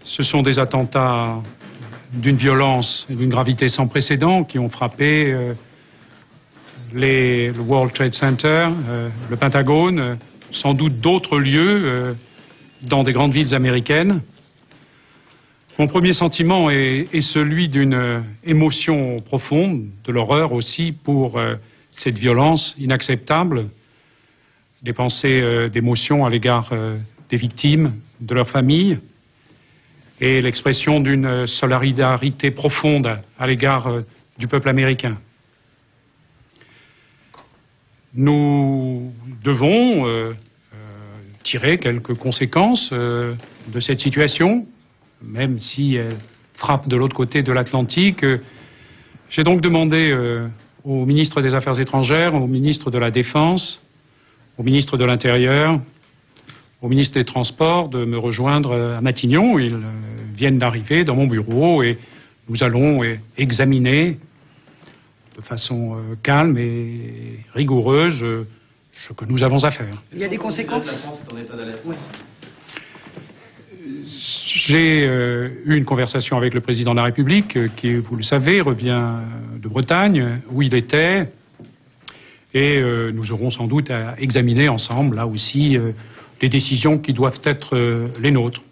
Ce sont des attentats d'une violence et d'une gravité sans précédent qui ont frappé le World Trade Center, le Pentagone, sans doute d'autres lieux dans des grandes villes américaines. Mon premier sentiment est celui d'une émotion profonde, de l'horreur aussi pour cette violence inacceptable, des pensées d'émotion à l'égard des victimes, de leurs familles, et l'expression d'une solidarité profonde à l'égard du peuple américain. Nous devons tirer quelques conséquences de cette situation, même si elle frappe de l'autre côté de l'Atlantique. J'ai donc demandé au ministre des Affaires étrangères, au ministre de la Défense, au ministre de l'Intérieur, au ministre des Transports de me rejoindre à Matignon. Ils viennent d'arriver dans mon bureau et nous allons examiner de façon calme et rigoureuse ce que nous avons à faire. Il y a des conséquences ? J'ai eu une conversation avec le président de la République qui, vous le savez, revient de Bretagne, où il était, et nous aurons sans doute à examiner ensemble, là aussi, les décisions qui doivent être les nôtres.